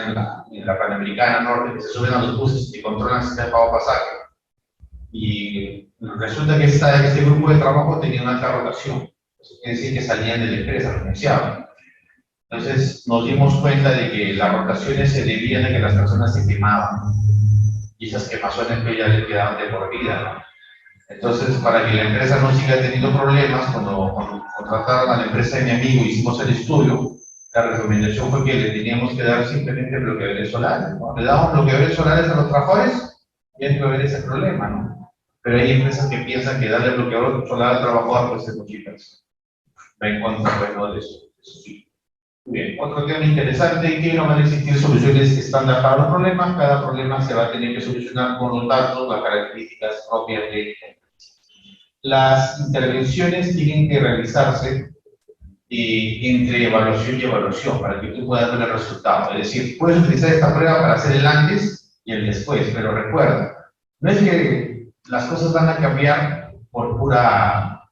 en la Panamericana Norte, que se suben a los buses y controlan si se ha pagado pasaje. Y resulta que este grupo de trabajo tenía una alta rotación. Eso quiere decir que salían de la empresa, renunciaban. Entonces nos dimos cuenta de que las rotaciones se debían a que las personas se quemaban. Y esas quemazones que ya le quedaban de por vida, ¿no? Entonces, para que la empresa no siga teniendo problemas, cuando contrataron a la empresa de mi amigo, hicimos el estudio, la recomendación fue que le teníamos que dar simplemente bloqueadores solares, ¿no? Le damos bloqueadores solares a los trabajadores y hay que ver ese problema, ¿no? Pero hay empresas que piensan que darle bloqueador solar al trabajador puede ser mucha inversión. Va en contra, bueno, de eso sí. Bien, otro tema interesante, que no van a existir soluciones estándar para los problemas, cada problema se va a tener que solucionar con los datos, las características propias de las intervenciones tienen que realizarse entre evaluación y evaluación para que tú puedas ver el resultado. Es decir, puedes utilizar esta prueba para hacer el antes y el después, pero recuerda, no es que las cosas van a cambiar por pura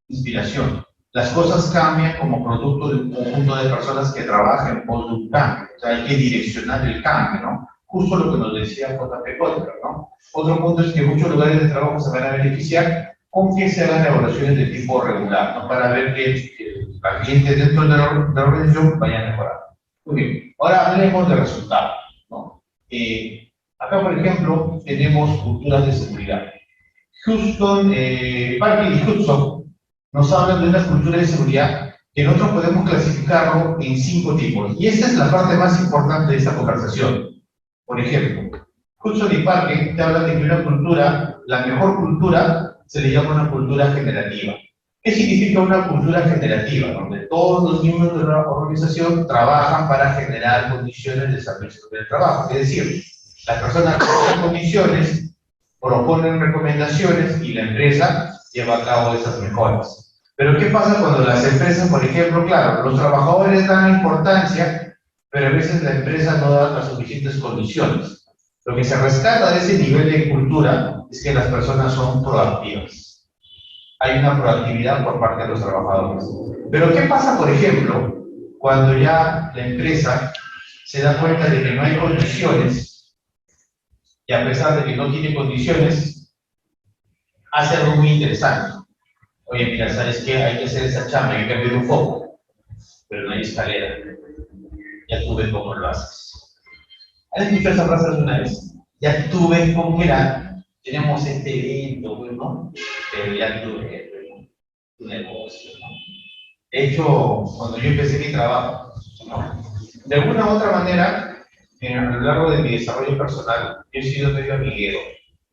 inspiración. Las cosas cambian como producto de un conjunto de personas que trabajan en pos de un cambio. O sea, hay que direccionar el cambio, ¿no? Justo lo que nos decía JP Kotler, ¿no? Otro punto es que muchos lugares de trabajo se van a beneficiar con que se hagan evaluaciones de tipo regular, ¿no? Para ver que los clientes dentro de la organización vayan mejorando. Muy bien, ahora hablemos de resultados, ¿no? Acá, por ejemplo, tenemos culturas de seguridad. Parker y Hudson nos hablan de una cultura de seguridad que nosotros podemos clasificarlo en 5 tipos. Y esta es la parte más importante de esta conversación. Por ejemplo, Hudson y Parker te hablan de que una cultura, la mejor cultura, se le llama una cultura generativa. ¿Qué significa una cultura generativa? Donde todos los miembros de la organización trabajan para generar condiciones de desarrollo del trabajo. Es decir, las personas crean condiciones, proponen recomendaciones y la empresa lleva a cabo esas mejoras. Pero ¿qué pasa cuando las empresas, por ejemplo, claro, los trabajadores dan importancia, pero a veces la empresa no da las suficientes condiciones? Lo que se rescata de ese nivel de cultura es que las personas son proactivas. Hay una proactividad por parte de los trabajadores. Pero ¿qué pasa, por ejemplo, cuando ya la empresa se da cuenta de que no hay condiciones y a pesar de que no tiene condiciones, hace algo muy interesante? Oye, mira, ¿sabes qué? Hay que hacer esa chamba, hay que cambiar un foco, pero no hay escalera. Ya tú ves cómo lo haces. ¿Has escuchado esa frase alguna vez? Ya tú ves cómo, mira, tenemos este evento, ¿no? Pero ya tú ves tu negocio, ¿no? De hecho, cuando yo empecé mi trabajo, ¿no? De alguna u otra manera, a lo largo de mi desarrollo personal, yo he sido medio amiguero.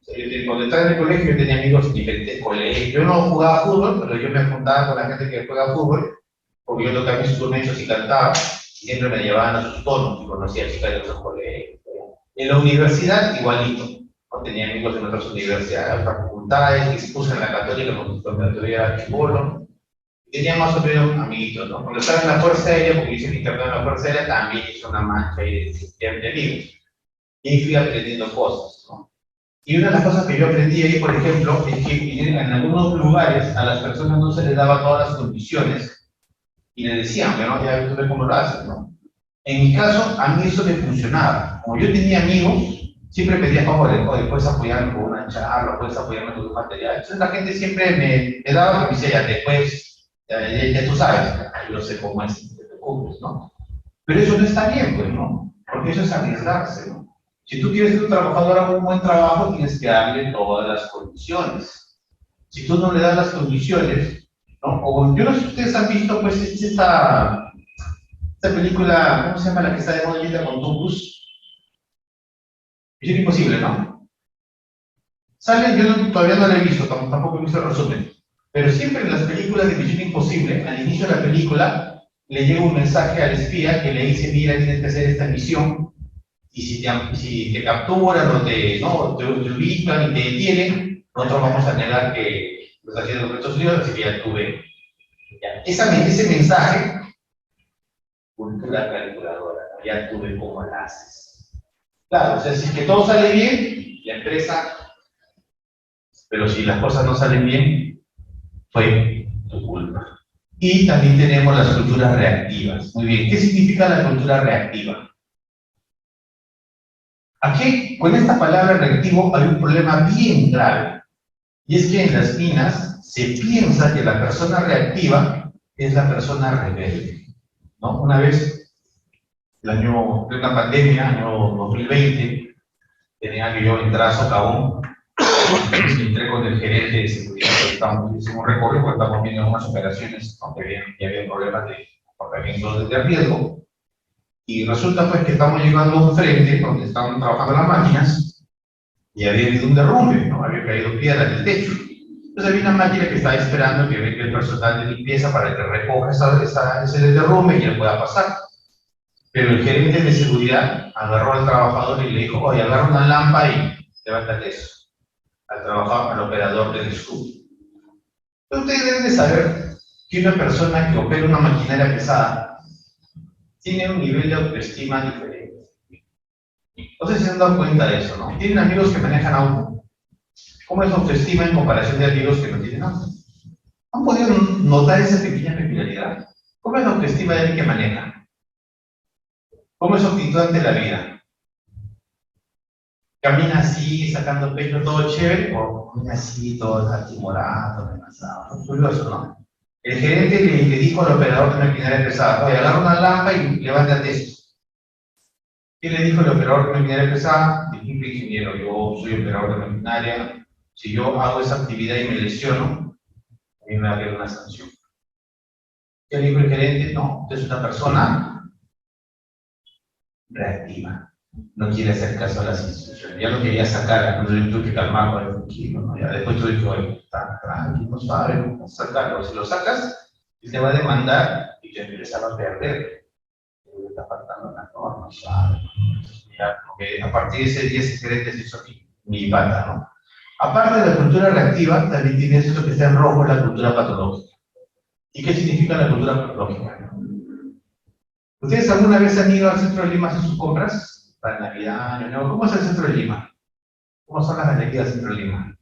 O sea, cuando estaba en el colegio, yo tenía amigos en diferentes colegios. Yo no jugaba fútbol, pero yo me juntaba con la gente que juega fútbol, porque yo tocaba instrumentos y cantaba, y siempre me llevaban a sus tonos y conocía a chicas de otros colegios. En la universidad, igualito. ¿No? Tenía amigos en otras universidades, otras facultades, expuse en la Católica cuando todavía era chibolo. Tenía más o menos amiguitos, ¿no? Cuando estaba en la Fuerza Aérea, porque hice el internado en la Fuerza Aérea, también hice una mancha ahí de amigos. Y ahí fui aprendiendo cosas, ¿no? Y una de las cosas que yo aprendí ahí, por ejemplo, es que en algunos lugares a las personas no se les daba todas las condiciones y le decían, bueno, ya tú ves cómo lo haces, ¿no? En mi caso, a mí eso me funcionaba. Como yo tenía amigos, siempre pedía favores, oye, puedes apoyarme con una charla, puedes apoyarme con tu material. Entonces la gente siempre me daba lo que me decía, ya después, ya tú sabes, yo sé cómo es, no te preocupes, ¿no? Pero eso no está bien, pues, ¿no? Porque eso es arriesgarse, ¿no? Si tú quieres que un trabajador haga un buen trabajo, tienes que darle todas las condiciones. Si tú no le das las condiciones, ¿no? O yo no sé si ustedes han visto, pues, esta película, ¿cómo se llama la que está de moda ahorita con Tom Cruise? Misión Imposible, ¿no? Sale, todavía no la he visto, tampoco he visto el resumen, pero siempre en las películas de Misión Imposible, al inicio de la película, le llega un mensaje al espía que le dice, mira, tienes que hacer esta misión, y si te capturan o te ubican y te detienen, nosotros vamos a negar que lo estás haciendo con Estados Unidos, así que ya tuve. Ese mensaje, cultura calculadora, ¿no? Ya tuve cómo la haces. Claro, o sea, si que todo sale bien, la empresa, pero si las cosas no salen bien, fue tu culpa. Y también tenemos las culturas reactivas. Muy bien, ¿qué significa la cultura reactiva? Aquí, con esta palabra reactivo, hay un problema bien grave. Y es que en las minas se piensa que la persona reactiva es la persona rebelde, ¿no? Una vez, de una pandemia, año 2020, tenía que yo entrar a Socavón, entré con el gerente de seguridad, hicimos un recorrido, porque estamos viendo algunas operaciones donde había problemas de comportamiento de riesgo. Y resulta pues que estamos llegando a un frente donde estaban trabajando las máquinas y había habido un derrumbe, ¿no? Había caído piedra del techo. Entonces había una máquina que estaba esperando que venga el personal de limpieza para que recoja ese derrumbe y él pueda pasar. Pero el gerente de seguridad agarró al trabajador y le dijo, oye, agarra una lámpara y levántate eso. Al trabajador, al operador del scoop. Ustedes deben de saber que una persona que opera una maquinaria pesada tiene un nivel de autoestima diferente. No sé si se han dado cuenta de eso, ¿no? Tienen amigos que manejan auto. ¿Cómo es su autoestima en comparación de amigos que no tienen auto? ¿Han podido notar esa pequeña peculiaridad? ¿Cómo es la autoestima de alguien que maneja? ¿Cómo es su actitud ante la vida? ¿Camina así, sacando pecho, todo chévere? ¿O camina así, todo atimorado, amenazado? Curioso, ¿no? El gerente le dijo al operador de maquinaria pesada, oye, agarra una lámpara y levántate esto. ¿Qué le dijo el operador de maquinaria pesada? Disculpe, ingeniero, yo soy operador de maquinaria. Si yo hago esa actividad y me lesiono, a mí me va a haber una sanción. ¿Qué le dijo el gerente? No, usted es una persona reactiva. No quiere hacer caso a las instrucciones. Ya lo quería sacar, no le tuve que calmarlo, tranquilo, ¿no? Ya después tú dices, oye, está tranquilo, suave, sacarlo. Si lo sacas, él te va a demandar y tu empresa va a perder. Le está faltando la norma, suave. Ya, porque a partir de ese día ese gerente se hizo mi pata, ¿no? Aparte de la cultura reactiva, también tienes eso que está en rojo, la cultura patológica. ¿Y qué significa la cultura patológica? ¿Ustedes alguna vez han ido al centro de Lima a hacer sus compras? Para Navidad, Año Nuevo. ¿Cómo es el centro de Lima? ¿Cómo son las galerías del centro de Lima?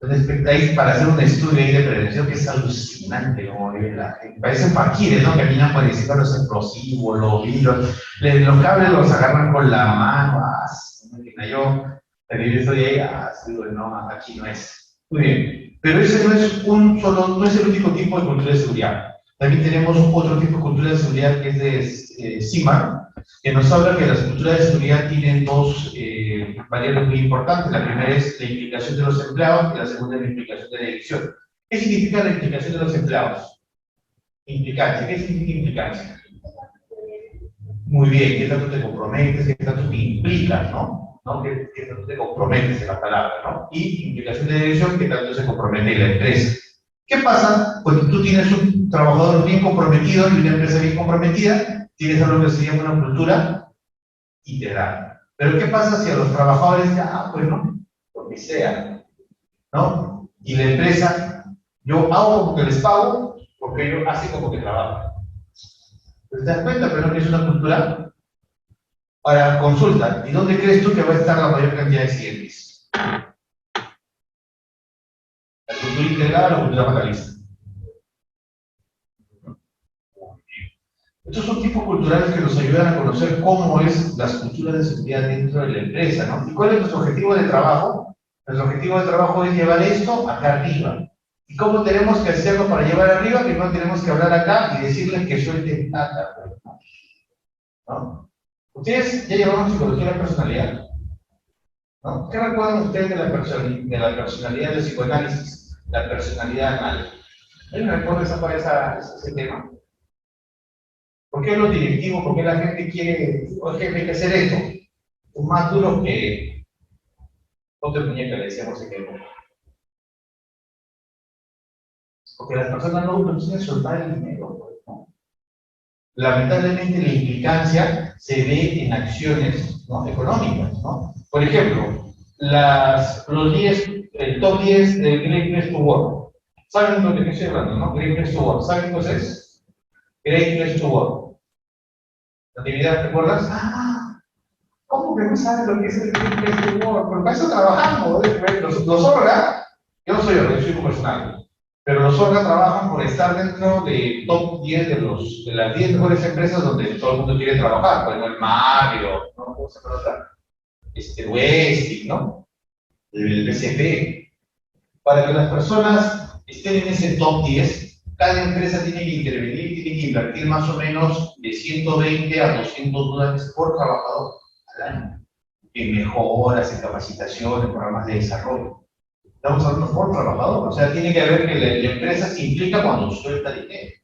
Entonces, ahí para hacer un estudio ahí de prevención que es alucinante, como la gente. Parecen faquires, ¿no? Caminan por encima de los explosivos, los vidrios, los cables los agarran con la mano. Yo estoy ahí, digo, no, aquí no es. Muy bien. Pero ese no es el único tipo de cultura de seguridad. También tenemos otro tipo de cultura de seguridad que es de CIMAR, que nos habla que las culturas de seguridad tienen dos variables muy importantes. La primera es la implicación de los empleados y la segunda es la implicación de la dirección. ¿Qué significa la implicación de los empleados? Implicancia. ¿Qué significa implicancia? Muy bien, ¿qué tanto te comprometes? ¿Qué tanto te implicas, no? ¿Qué tanto te comprometes en la palabra, no? Y implicación de dirección, ¿qué tanto se compromete la empresa? ¿Qué pasa cuando tú tienes un trabajador bien comprometido y una empresa bien comprometida? Tienes algo que se llama una cultura integral. Pero ¿qué pasa si a los trabajadores ya, pues no, lo que sea, ¿no? Y la empresa, yo hago como que les pago, porque ellos hacen como que trabajan. ¿Te das cuenta, pero no que es una cultura? Ahora, consulta, ¿y dónde crees tú que va a estar la mayor cantidad de accidentes? ¿La cultura integrada o la cultura fatalista? Estos son tipos culturales que nos ayudan a conocer cómo es las culturas de seguridad dentro de la empresa, ¿no? ¿Y cuál es nuestro objetivo de trabajo? Nuestro objetivo de trabajo es llevar esto acá arriba. ¿Y cómo tenemos que hacerlo para llevar arriba? Que no tenemos que hablar acá y decirles que suelten plata, ¿no? ¿Ustedes ya llevaron psicología de la personalidad? ¿No? ¿Qué recuerdan ustedes de la personalidad del psicoanálisis? La personalidad anal. ¿Alguien recuerda ese tema? ¿Por qué los directivos, por qué la gente quiere, oye, hay que hacer esto? Es más duro que otra muñeca, le decíamos en el mundo. Porque las personas no quieren soltar el dinero, pues, ¿no? Lamentablemente la implicancia se ve en acciones, ¿no?, económicas, ¿no? Por ejemplo, el top 10 de Great Place to Work. ¿Saben lo que estoy hablando, no? Great Place to Work. ¿Saben qué es? Great Place to Work. ¿Natividad, te acuerdas? ¿Cómo que no sabes lo que es el Great Place to Work? Porque para eso trabajamos, los ORGA, yo no soy ORGA, yo soy profesional, pero los ORGA trabajan por estar dentro del top 10 de las 10 mejores empresas donde todo el mundo quiere trabajar, por ejemplo, el Mario, ¿no? ¿Cómo se llama? Westing, ¿no? El BCP. Para que las personas estén en ese top 10, cada empresa tiene que intervenir, tiene que invertir más o menos de 120 a 200 dólares por trabajador al año, en mejoras, en capacitación, en programas de desarrollo. Estamos hablando por trabajador, o sea, tiene que ver que la empresa se implica cuando suelta dinero.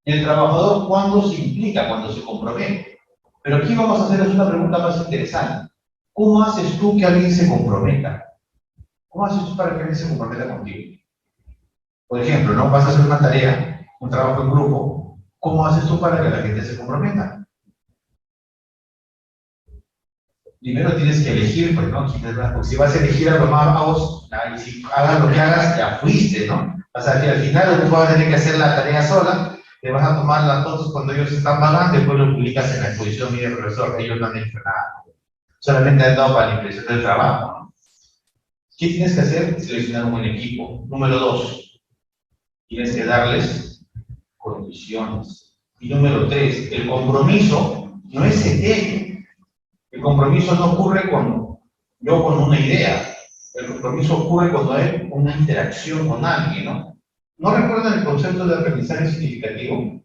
Y el trabajador, ¿cuándo se implica? Cuando se compromete. Pero aquí vamos a hacerles una pregunta más interesante. ¿Cómo haces tú que alguien se comprometa? ¿Cómo haces tú para que alguien se comprometa contigo? Por ejemplo, ¿no? Vas a hacer una tarea, un trabajo en grupo. ¿Cómo haces tú para que la gente se comprometa? Primero tienes que elegir, pues, ¿no? Porque si vas a elegir a los más vagos, y si hagas lo que hagas, ya fuiste, ¿no? O sea, que al final tú vas a tener que hacer la tarea sola, te vas a tomar las fotos cuando ellos están pagando, después lo publicas en la exposición, mire, profesor, ellos no han hecho nada. Solamente han dado para la impresión del trabajo, ¿no? ¿Qué tienes que hacer? Seleccionar un buen equipo. Número 2, tienes que darles condiciones. Y número 3, el compromiso no es etéreo. El compromiso no ocurre con una idea. El compromiso ocurre cuando hay una interacción con alguien, ¿no? ¿No recuerdan el concepto de aprendizaje significativo?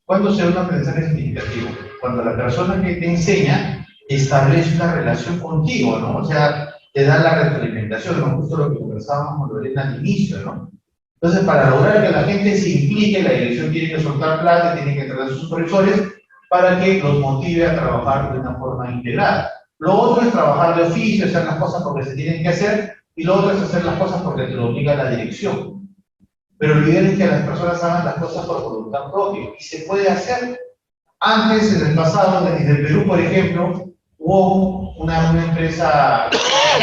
¿Cuándo se da un aprendizaje significativo? Cuando la persona que te enseña establece una relación contigo, ¿no? O sea, te da la retroalimentación, ¿no? Justo lo que conversábamos con Lorena al inicio, ¿no? Entonces, para lograr que la gente se implique, la dirección tiene que soltar plata, tiene que entregar a sus supervisores para que los motive a trabajar de una forma integrada. Lo otro es trabajar de oficio, hacer las cosas porque se tienen que hacer, y lo otro es hacer las cosas porque te lo obliga la dirección. Pero olviden que las personas hagan las cosas por voluntad propia, y se puede hacer. Antes, en el pasado, en el Perú, por ejemplo, hubo una empresa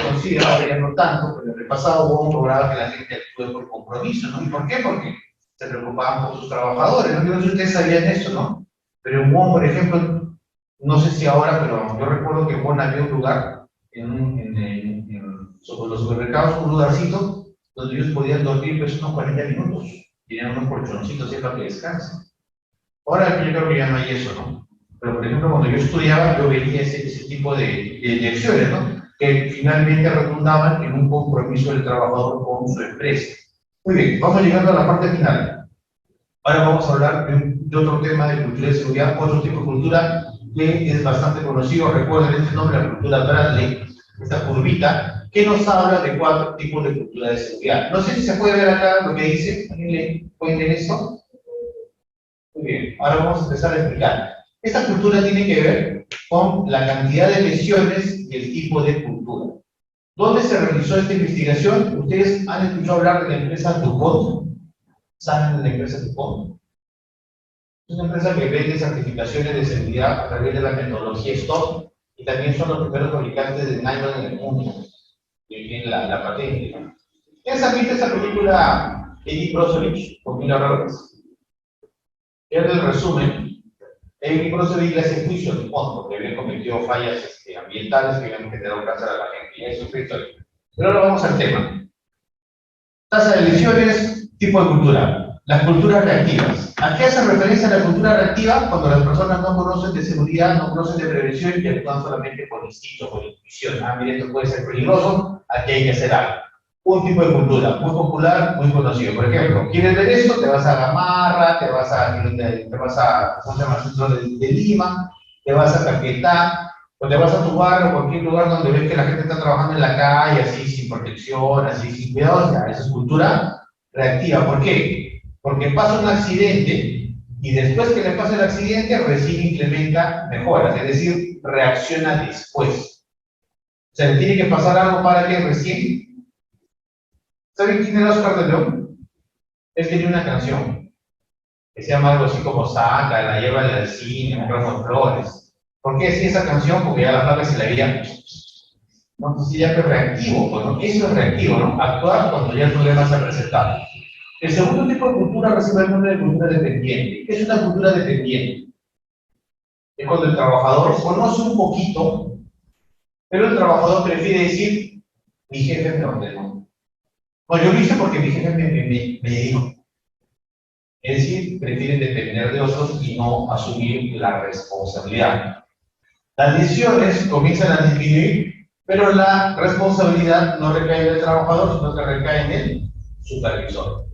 conocida, ahora ya no tanto, pero en el pasado hubo un programa que la gente actúe por compromiso, ¿no? ¿Y por qué? Porque se preocupaban por sus trabajadores, ¿no? Yo no sé si ustedes sabían eso, ¿no? Pero en WOM, por ejemplo, no sé si ahora, pero yo recuerdo que en WOM había un lugar, sobre los supermercados, un lugarcito, donde ellos podían dormir pues unos 40 minutos, tenían unos colchoncitos para que descansen. Ahora yo creo que ya no hay eso, ¿no? Pero por ejemplo, cuando yo estudiaba, yo veía ese tipo de lecciones, ¿no? Que finalmente redundaban en un compromiso del trabajador con su empresa. Muy bien, vamos llegando a la parte final. Ahora vamos a hablar de otro tema de cultura de seguridad, otro tipo de cultura que es bastante conocido. Recuerden este nombre, la cultura Bradley, esta curvita, que nos habla de 4 tipos de cultura de seguridad. No sé si se puede ver acá lo que dice. ¿Alguien le puede ver esto? Muy bien, ahora vamos a empezar a explicar. Esta cultura tiene que ver con la cantidad de lesiones y el tipo de cultura. ¿Dónde se realizó esta investigación? ¿Ustedes han escuchado hablar de la empresa DuPont? ¿Saben de la empresa DuPont? Es una empresa que vende certificaciones de seguridad a través de la tecnología STOP y también son los primeros fabricantes de nylon en el mundo. Que tienen la patente. ¿Quién ha visto esa película Eddie Brockovich con Mila Roberts? en el resumen, el procedimiento ese juicio de fondo, porque habían cometido fallas ambientales que habían generado cáncer a la gente, y eso es otra historia. Pero ahora vamos al tema. Tasa de lesiones, tipo de cultura. Las culturas reactivas. ¿A qué hace referencia la cultura reactiva? Cuando las personas no conocen de seguridad, no conocen de prevención y actúan solamente por instinto, por intuición. Ah, mire, esto puede ser peligroso, aquí hay que hacer algo. Un tipo de cultura muy popular, muy conocido. Por ejemplo, ¿quieres ver esto? Te vas a Gamarra, te vas a ¿cómo se llama? Centro de Lima, te vas a Caquetá, o te vas a tu barrio, cualquier lugar donde ves que la gente está trabajando en la calle, así, sin protección, así, sin cuidado, ya, esa es cultura reactiva. ¿Por qué? Porque pasa un accidente y después que le pasa el accidente, recién implementa mejoras, es decir, reacciona después. O sea, le tiene que pasar algo para que recién. ¿Saben quién era Oscar de León? Él tenía una canción que se llama algo así como Saca, la lleva al cine, un ramo de flores. ¿Por qué decía esa canción? Porque ya la placa se la había. No, entonces ya es reactivo, pues, ¿no? Eso es reactivo, ¿no? Actuar cuando ya el problema se ha presentado. El segundo tipo de cultura recibe el nombre de cultura dependiente. ¿Qué es una cultura dependiente? Es cuando el trabajador conoce un poquito, pero el trabajador prefiere decir, mi jefe me ordenó. No, yo lo hice porque mi jefe me dijo. Es decir, prefieren depender de otros y no asumir la responsabilidad. Las decisiones comienzan a disminuir, pero la responsabilidad no recae en el trabajador, sino que recae en el supervisor.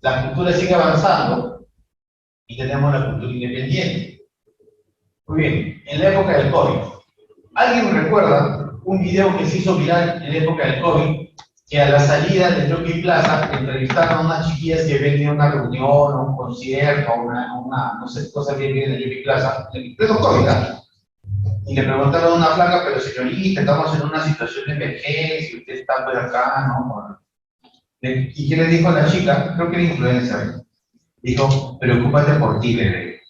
La cultura sigue avanzando y tenemos la cultura independiente. Muy bien, en la época del COVID, ¿alguien recuerda un video que se hizo viral en la época del COVID? Que a la salida de Jockey Plaza entrevistaron a unas chiquillas que venían a una reunión, a un concierto, a una no sé, cosa que viene de Jockey Plaza, en pleno COVID, ¿no? Y le preguntaron a una flaca, pero señorita, estamos en una situación de emergencia, usted está por acá, ¿no? ¿Y qué le dijo a la chica? Creo que era influencer. Dijo, preocúpate por ti, bebé.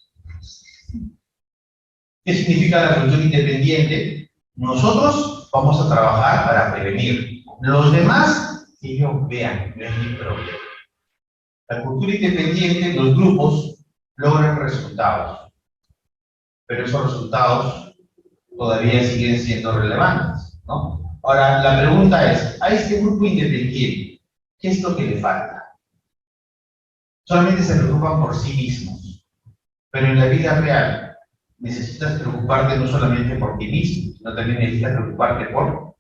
¿Qué significa la cultura independiente? Nosotros vamos a trabajar para prevenir. Los demás, que ellos vean, no es mi problema. La cultura independiente, los grupos logran resultados, pero esos resultados todavía siguen siendo relevantes, ¿no? Ahora, la pregunta es, a este grupo independiente, ¿qué es lo que le falta? Solamente se preocupan por sí mismos, pero en la vida real necesitas preocuparte no solamente por ti mismo, sino también necesitas preocuparte por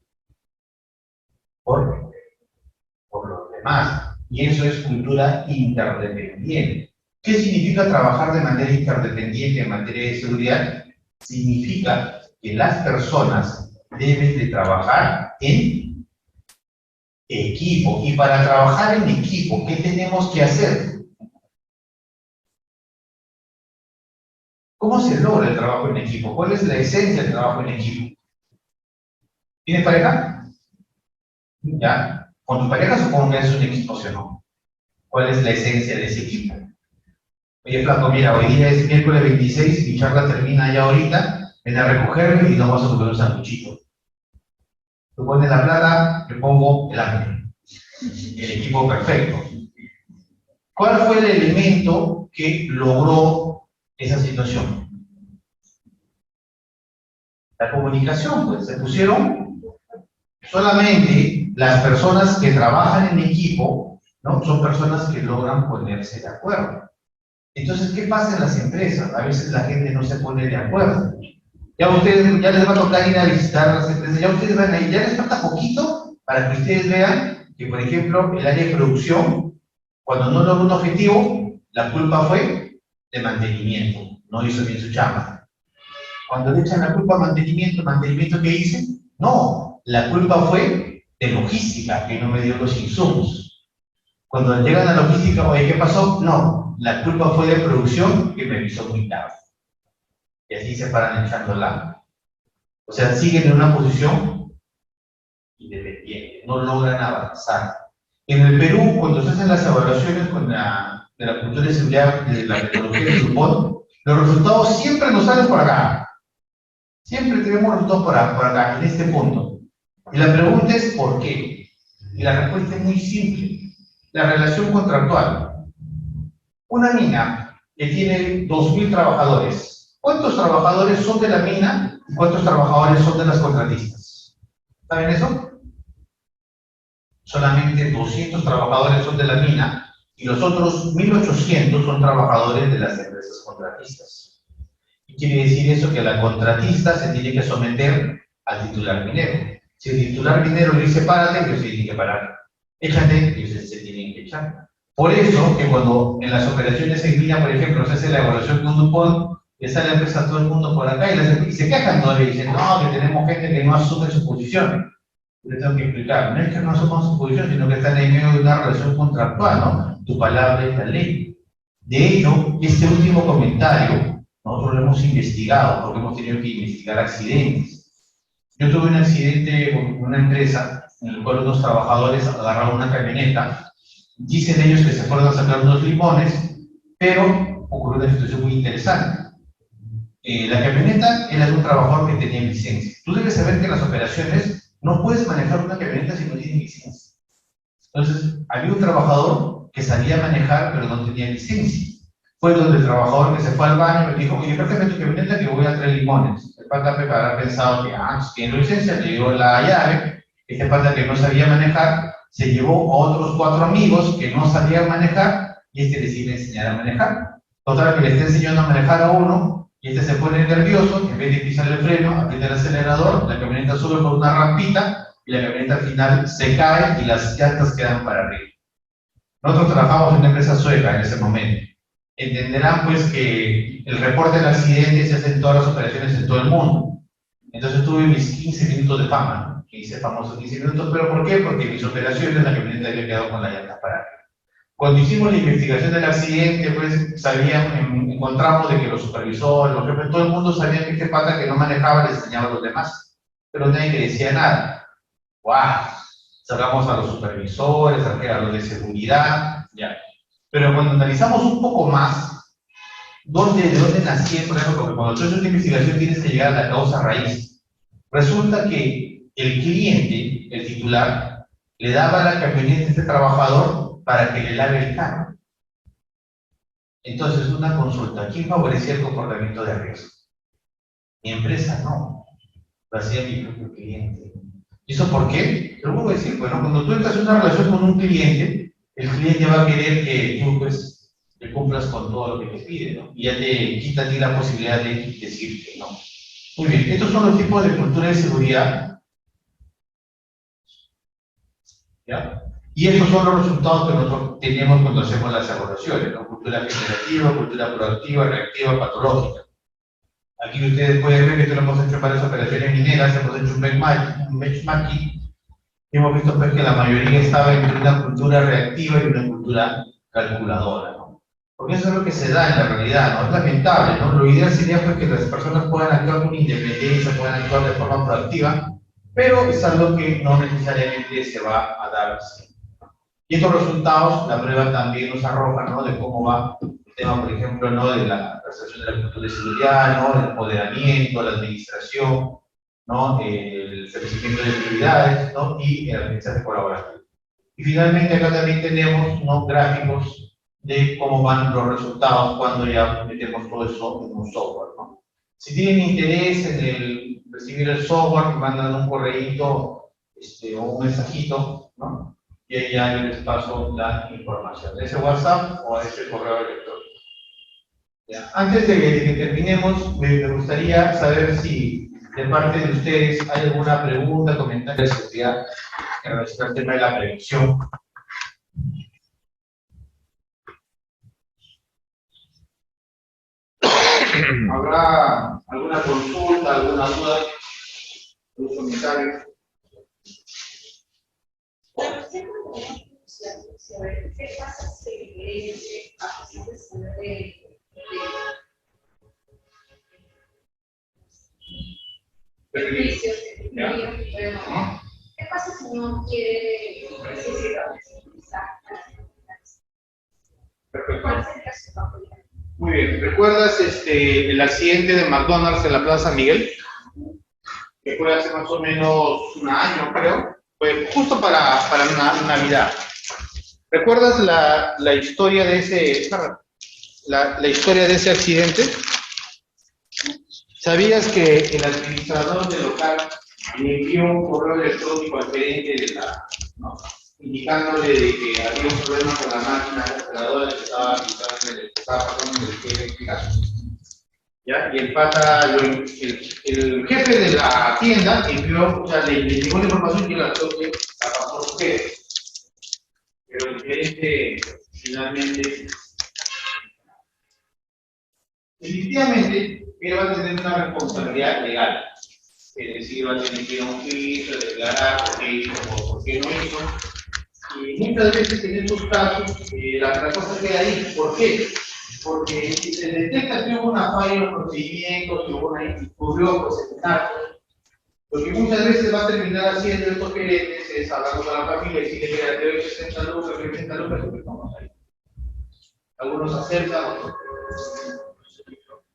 los demás. Y eso es cultura interdependiente. ¿Qué significa trabajar de manera interdependiente en materia de seguridad? Significa que las personas deben de trabajar en equipo. Y para trabajar en equipo, ¿qué tenemos que hacer? ¿Cómo se logra el trabajo en equipo? ¿Cuál es la esencia del trabajo en equipo? ¿Tienes pareja? ¿Ya? Con tu pareja supongo que es un equipo, ¿sí o no? ¿Cuál es la esencia de ese equipo? Oye, flaco, mira, hoy día es miércoles 26, mi charla termina ya ahorita, ven a recogerme y nos vamos a comer un sanduchito. Tú pones la plata, yo pongo el hambre. El equipo perfecto. ¿Cuál fue el elemento que logró esa situación? La comunicación, pues, se pusieron solamente las personas que trabajan en equipo, ¿no? Son personas que logran ponerse de acuerdo. Entonces, ¿qué pasa en las empresas? A veces la gente no se pone de acuerdo. Ya ustedes, ya les va a tocar ir a visitar las empresas, ya ustedes van a ir, ya les falta poquito para que ustedes vean que, por ejemplo, el área de producción, cuando no logró un objetivo, la culpa fue de mantenimiento, no hizo bien su chamba. Cuando le echan la culpa a ¿mantenimiento qué hice? No, la culpa fue de logística, que no me dio los insumos. Cuando llegan a logística, oye, ¿qué pasó? No, la culpa fue de producción, que me avisó muy tarde. Y así se paran echándola. O sea, siguen en una posición independiente, no logran avanzar. En el Perú, cuando se hacen las evaluaciones de la cultura de seguridad, de la metodología de Dupont, los resultados siempre nos salen por acá. Siempre tenemos resultados por acá, en este punto. Y la pregunta es ¿por qué? Y la respuesta es muy simple. La relación contractual. Una mina que tiene 2.000 trabajadores. ¿Cuántos trabajadores son de la mina y cuántos trabajadores son de las contratistas? ¿Saben eso? Solamente 200 trabajadores son de la mina y los otros 1.800 son trabajadores de las empresas contratistas. ¿Y quiere decir eso? Que la contratista se tiene que someter al titular minero. Si el titular minero le dice párate, ellos se tienen que parar. Échate, ellos se tienen que echar. Por eso que cuando en las operaciones en mina, por ejemplo, se hace la evaluación con DuPont, le sale la empresa a todo el mundo por acá y se quejan todavía y dicen, no, que tenemos gente que no asume su posición. Le tengo que explicar, no es que no asuman su posición, sino que están en medio de una relación contractual, ¿no? Tu palabra es la ley. De hecho, este último comentario, nosotros lo hemos investigado, porque hemos tenido que investigar accidentes. Yo tuve un accidente con una empresa, en el cual unos trabajadores agarraron una camioneta, dicen ellos que se fueron a sacar unos limones, pero ocurrió una situación muy interesante. La camioneta era de un trabajador que tenía licencia. Tú debes saber que en las operaciones no puedes manejar una camioneta si no tienes licencia. Entonces, había un trabajador que sabía manejar, pero no tenía licencia. Fue donde el trabajador que se fue al baño me dijo, oye, préstame tu camioneta que voy a traer limones. El pata habrá pensado que, tiene licencia, le dio la llave. Este pata que no sabía manejar, se llevó a otros 4 amigos que no sabían manejar, y este les iba a enseñar a manejar. Total, que le está enseñando a manejar a uno, y este se pone nervioso, en vez de pisar el freno, aprieta el acelerador, la camioneta sube por una rampita, y la camioneta al final se cae y las llantas quedan para arriba. Nosotros trabajamos en una empresa sueca en ese momento. Entenderán pues que el reporte del accidente se hace en todas las operaciones en todo el mundo. Entonces tuve mis 15 minutos de fama, ¿no? Que hice famosos 15 minutos, ¿pero por qué? Porque en mis operaciones la camioneta había quedado con las llantas para arriba. Cuando hicimos la investigación del accidente, pues encontramos de que los supervisores, los jefes, todo el mundo sabía que este pata que no manejaba le enseñaba a los demás, pero nadie le decía nada. ¡Guau! Sacamos a los supervisores, a los de seguridad, ya. Pero cuando analizamos un poco más, ¿de dónde nacía el problema? Porque cuando tú haces una investigación tienes que llegar a la causa raíz. Resulta que el cliente, el titular, le daba la camioneta a este trabajador para que le lave el carro. Entonces, una consulta, ¿quién favorecía el comportamiento de riesgo? Mi empresa no, lo hacía mi propio cliente. ¿Y eso por qué? Te lo voy a decir, bueno, cuando tú entras en una relación con un cliente, el cliente va a querer que tú, pues, le cumplas con todo lo que te pide, ¿no? Y ya te quita a ti la posibilidad de decir que no. Muy bien, estos son los tipos de cultura de seguridad. ¿Ya? Y estos son los resultados que nosotros tenemos cuando hacemos las evaluaciones, ¿no? Cultura generativa, cultura proactiva, reactiva, patológica. Aquí ustedes pueden ver que esto lo hemos hecho para las operaciones mineras, hemos hecho un benchmarking, y hemos visto pues, que la mayoría estaba entre una cultura reactiva y una cultura calculadora, ¿no? Porque eso es lo que se da en la realidad, ¿no? Es lamentable, ¿no? Lo ideal sería pues, que las personas puedan actuar con independencia, puedan actuar de forma proactiva, pero es algo que no necesariamente se va a dar así. Y estos resultados, la prueba también nos arroja, ¿no? De cómo va el tema, por ejemplo, ¿no? De la percepción de la cultura de seguridad, ¿no? El empoderamiento, la administración, ¿no? El establecimiento de prioridades, ¿no? Y el aprendizaje colaborativo. Y finalmente acá también tenemos unos gráficos de cómo van los resultados cuando ya metemos todo eso en un software, ¿no? Si tienen interés en el recibir el software, mandan un correíto o un mensajito, ¿no? Y ahí ya yo les paso la información de ese WhatsApp o a ese correo electrónico. Ya. Antes de que terminemos, me gustaría saber si de parte de ustedes hay alguna pregunta, comentario de seguridad en relación al tema de la prevención. ¿Habrá alguna consulta, alguna duda, algún comentario? Bueno, siempre tenemos saber qué pasa si a pesar de saber de juicios que tendrían, bueno, ¿qué pasa si no quiere ¿Cuál sería su papel? Muy bien, ¿recuerdas el accidente de McDonald's en la Plaza Miguel? Que fue hace más o menos un año, creo. Fue justo para Navidad. ¿Recuerdas la historia de ese? la historia de ese accidente? ¿Sabías que el administrador del local le envió un correo electrónico al gerente de la, ¿no?, indicándole de que había un problema con la máquina operadora que estaba pasando en el que eléctrica? ¿Ya? Y el pata, el jefe de la tienda envió, o sea, le llegó la información y la pasó a su jefe. Pero el gerente finalmente, definitivamente, él va a tener una responsabilidad legal. Es decir, va a tener que ir a un juicio, declarar por qué hizo o por qué no hizo. Y muchas veces en estos casos, la cosa queda ahí. ¿Por qué? Porque si se detecta que hubo una falla en los procedimientos, que ocurrió procesamiento, lo que muchas veces va a terminar haciendo estos gerentes es hablar con la familia y decirle que te doy 60 lucas, 60 lucas, porque estamos ahí. Algunos aceptan, otros no.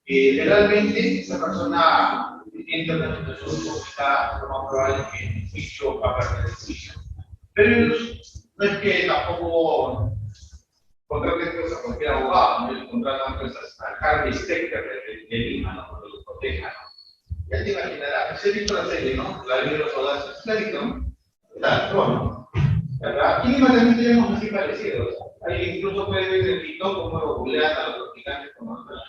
Generalmente, esa persona tiene una situación complicada, lo más probable es que el juicio va a perder el juicio. Pero ellos, no es que tampoco contraten pues a cualquier abogado, ¿no? Ellos contratan pues a Harvey Specter de Lima, ¿no? Cuando los protejan, ¿no? Ya te imaginarás, se ha visto la serie, ¿no? La ley de los audaces, ¿la ha visto, no? Claro, ¿no? ¿Verdad? Aquí en Madrid tenemos así parecidos. Alguien incluso puede ver el TikTok como googlean a los practicantes como nosotros.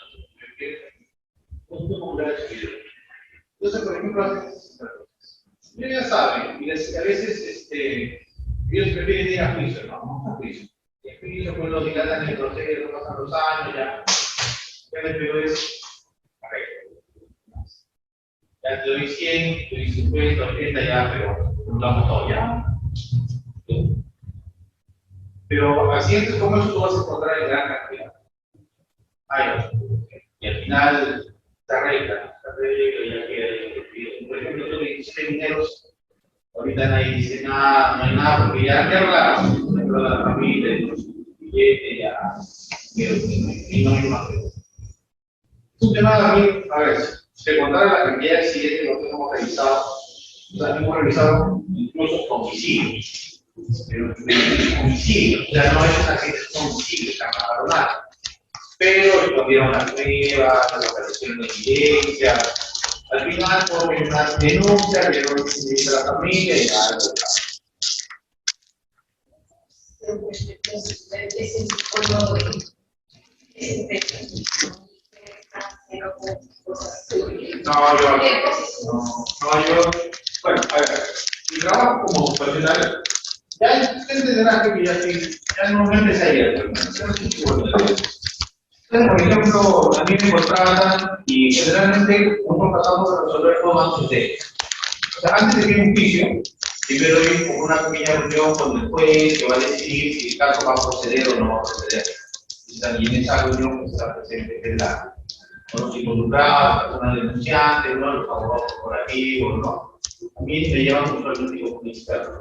Entonces, por ejemplo, hacen esas cosas. Ellos ya saben, y a veces ellos prefieren ir a juicio, ¿no? A juicio. Y a juicio, pues lo dilatan en el proceso, pasan los años, ya les pido es arreglo. Ya te doy 100, te doy 50, 80, ya, pero damos todo ya. Pero accidentes como eso tú vas a encontrar en gran cantidad. Y al final se arregla, ya que, por ejemplo, tú me dijiste mineros, ahorita nadie dice nada, no hay nada, porque ya arreglaron, por ejemplo, la familia, los billetes, ya, y no hay más. Es un tema también, a ver, si te contara la cantidad de accidentes que hemos revisado, o sea, hemos revisado incluso homicidios. Pero homicidios, o sea, no es accidentes, son homicidios, se acabaron nada. Pero respondieron las pruebas, la localización de evidencia. Al final, por una denuncia, que no se la familia y ya algo. Ese psicólogo bueno, a ver, mi trabajo como profesional, ya entenderás que ya no empecé ayer, entonces, por ejemplo, a mí me contratan y generalmente nosotros pasamos a resolver todo antes de. O sea, antes de que haya un juicio, primero hay como una pequeña reunión con el juez que va a decidir si el caso va a proceder o no va a proceder. Y en esa reunión pues, está presente los involucrados, personas denunciantes, ¿no? Los abogados corporativos, ¿no? A mí me llevan usualmente como un experto.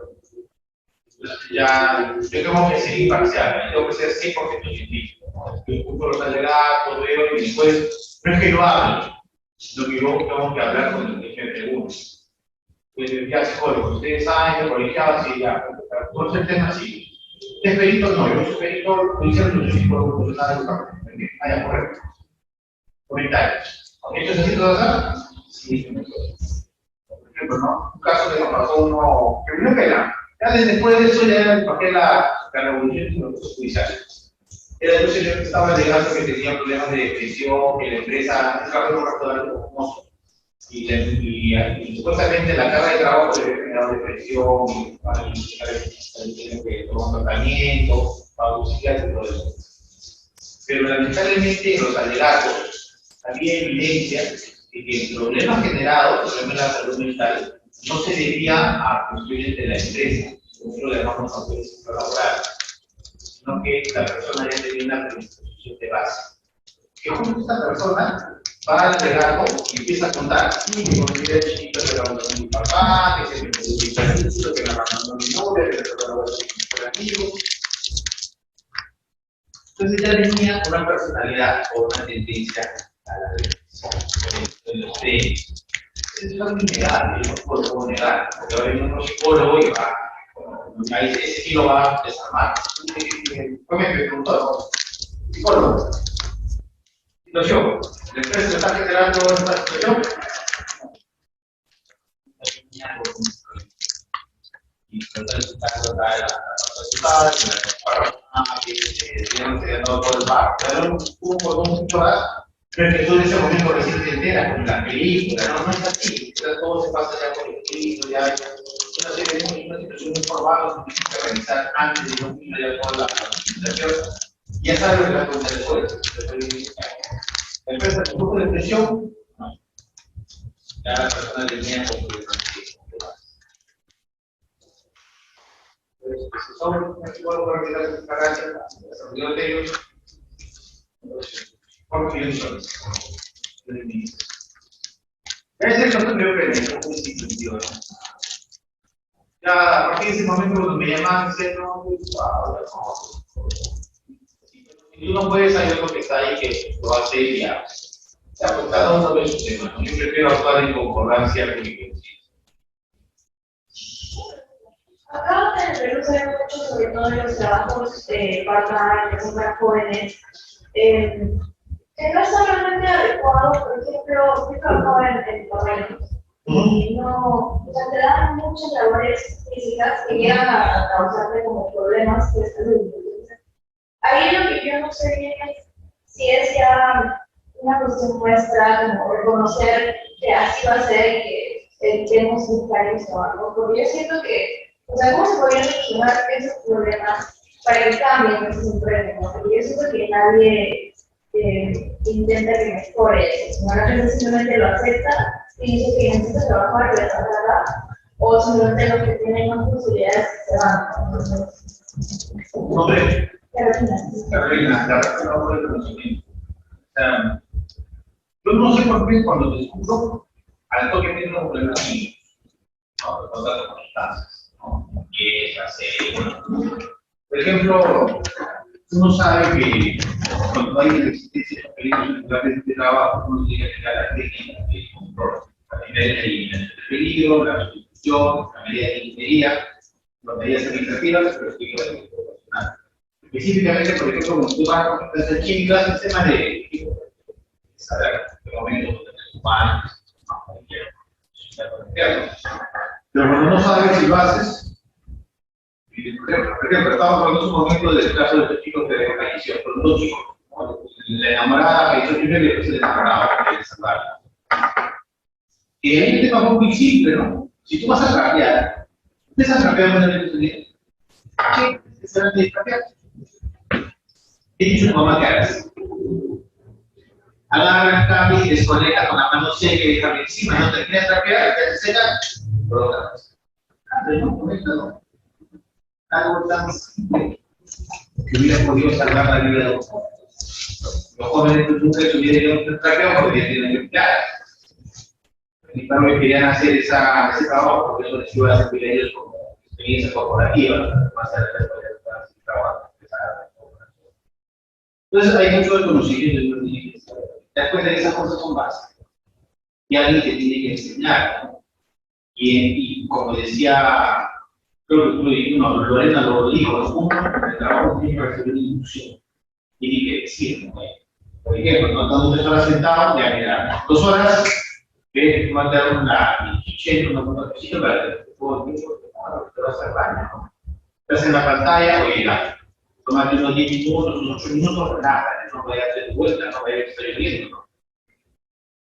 Ya, yo tengo que ser imparcial, tengo que ser 100% científico. Yo escucho los alegatos, veo y después, no es que lo hable, sino que yo tengo que hablar con el jefe de uno. Pues ya psicólogo, ustedes saben, de colegiados y ya, todos el tema así. ¿Es perito? No, yo soy perito judicial, yo soy psicólogo profesional, vaya, correcto. Comentarios. ¿Esto es así todo? Sí, por ejemplo, ¿no? Un caso que nos pasó uno, que vino pena. Ya después de eso ya era el papel la revolución de los judiciales. Era el señor que estaba alegando que tenía problemas de depresión, que la empresa estaba en un restaurante famoso. Y supuestamente la carga de trabajo le había generado depresión, y tiene que tomar un tratamiento, psiquiátrico y todo eso. Pero lamentablemente los alegatos había evidencia de que el problema generado, el problema de la salud mental, no se debía a cuestiones de la empresa, nosotros le llamamos a cuestiones laborales, sino que la persona ya tenía una predisposición de base. Que justo esta persona va al alegato y empieza a contar, sí, que cuando era chiquito se lo abandonó mi papá, que se me quedó mi perrito, que me abandonó mi novia, que se lo abandonó mi amigo. Entonces ya tenía una personalidad o una tendencia a la depresión. Es algo innegable, yo no puedo negar, porque ahora hay un psicólogo y va, ese sí lo va a desarmar. Me preguntó, psicólogo, Situación. La empresa está generando esta situación. Y resultado trae la resultado que todo el barco. Pero un temporada, pero que tú en ese momento recién te enteras con la película, no es así. Todo se pasa ya por el escrito, ya hay una serie de una situación informada, se tiene que realizar antes de un niño ya toda la situación. Ya sabes lo que la cuenta después. La empresa tuvo la presión, ya la persona tenía como que son para que las gracias a la de ellos, porque ellos son. Ese es el creo que es un instituto. Ya a partir de ese momento cuando me llaman diciendo, y tú no puedes saber lo que está ahí que lo hace y ya. O sea, pues cada uno ve su tema. Yo prefiero actuar en concordancia con mi conciencia. Acá en el Perú se ve mucho, sobre todo en los trabajos part-time, que son para jóvenes, que no están realmente adecuados. Por ejemplo, yo trabajaba en terrenos y no, o sea, te dan muchas labores físicas que llegan a causarte como problemas de salud. Entonces, ahí lo que yo no sé bien es si es ya una cuestión nuestra, como reconocer que así va a ser y que tenemos que buscar el trabajo, porque yo siento que, o sea, ¿cómo se podrían solucionar esos problemas para que cambien esos empresas? ¿No? Porque yo siento que nadie intenta que mejore eso, sino la gente simplemente lo acepta y dice que necesita trabajar, que o simplemente los que tienen más posibilidades se van. Hombre, Carolina, no por el conocimiento. Yo no sé por qué cuando te escucho, al toque tengo un problema aquí, ¿no? Con las circunstancias, ¿no? Que es hacer, por ejemplo, uno sabe que cuando hay la existencia de peligros en lugares de trabajo, uno tiene que dar la técnica de control. La primera es la eliminación del peligro, la sustitución, la medida de ingeniería, las medidas administrativas, pero estoy profesional. Específicamente, por ejemplo, cuando tú vas a hacer químicas, el tema de saber qué momentos donde se ocupan, pero cuando no sabes si lo haces, por ejemplo, estamos hablando en un momento del caso de estos chicos que falleció, con dos chicos. La enamorada falleció primero y después se le enamoraba de salvar. Y ahí el tema fue muy simple, ¿no? Si tú vas a trapear, ¿ustedes han trapeado una vez en su vida? ¿Qué? ¿Se van a trapear? ¿Qué dice tu mamá que hagas? Agarra el cable y desconecta con la mano seca y deja encima, no termina de trapear, ya se seca, por otra cosa. No, conéctalo. Algo tan simple que hubiera podido salvar la vida de los jóvenes. Los jóvenes nunca se hubieran ido a trapeo porque ya tienen que emplear. Y claro que querían hacer ese trabajo porque eso les iba a servir a ellos como experiencia corporativa, más adelante de trabajo. Entonces hay mucho desconocimiento de los niños. Te das cuenta que esas cosas son básicas. Y alguien te tiene que enseñar, ¿no? Y como decía, creo que Lorena lo dijo, el trabajo tiene que recibir una inducción. Tiene que decir, ¿no? Por ejemplo, no estamos 3 horas sentados, ya mira, 2 horas, que mandar una chichera, una cosita para que todo el tiempo te vas al baño, ¿no? Estás en la pantalla, oye, tomate unos 10 minutos, unos 8 minutos, nada, no vaya a hacer vuelta, no vaya a estar lloviendo, ¿no?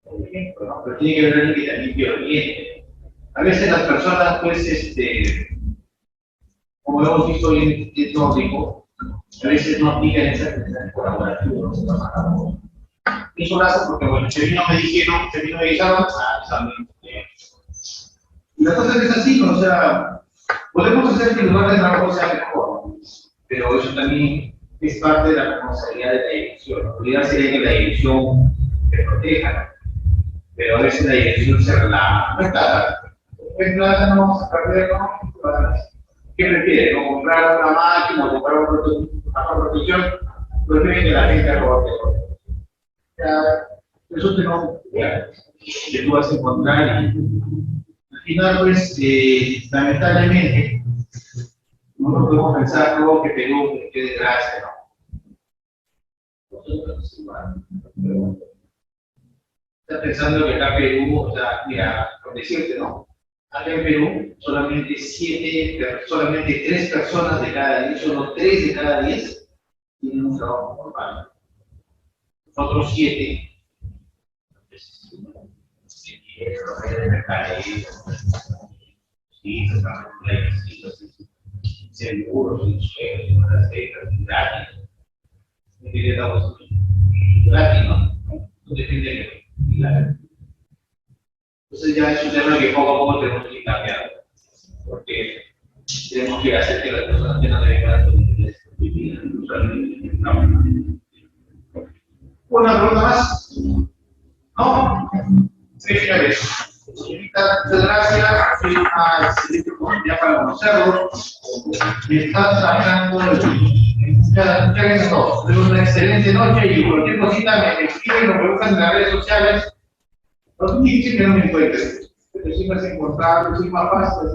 Por ejemplo, ¿no? Pero tiene que haber alguien que también que oriente. A veces las personas, pues, como hemos visto hoy en nórdico, a veces no aplican esa colaborativa, no se trabaja. Eso lo hace porque, bueno, se vino, me dijeron, y la cosa es así, ¿no? O sea, podemos hacer que el lugar de trabajo sea mejor, pero eso también es parte de la responsabilidad de la dirección. La realidad sería que la dirección te proteja, pero a veces la dirección se relaja. No está, en plata no vamos a perder, ¿no? ¿Qué prefiere? ¿No? ¿Comprar una máquina o comprar una protección? Prefieren que la gente robe. Eso que no, que tú vas a encontrar y al final, pues, lamentablemente, no podemos pensar luego que Perú, qué desgracia, ¿no? Está pensando que acá en Perú, o sea, mira, por decirte, ¿no? Acá en Perú, solamente 3 personas de cada 10, solo 3 de cada 10 tienen un trabajo formal. Otros 7, seguros, suelos, gratis. Gratis, ¿no? No depende de entonces ya es un tema que poco a poco tenemos que ir cambiando, porque tenemos que hacer que las personas tengan que dejar sus vidas. Una pregunta más. ¿No? Sí, señores. Señorita, muchas gracias. Soy al Servicio Comunidad para conocerlo. Me está trabajando muchas gracias a todos. Tenemos una excelente noche y cualquier cosita me escriben o me buscan en las redes sociales. No difícil que no me encuentres. Pero siempre es encontrarlo, soy más fácil.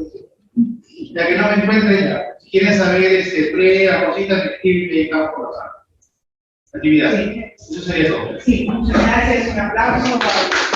Ya que no me encuentren, ya. Si quieren saber pruebas, cositas, me escriben y dedicamos por la actividad. Sí. Eso sería todo. Sí, muchas gracias. Un aplauso para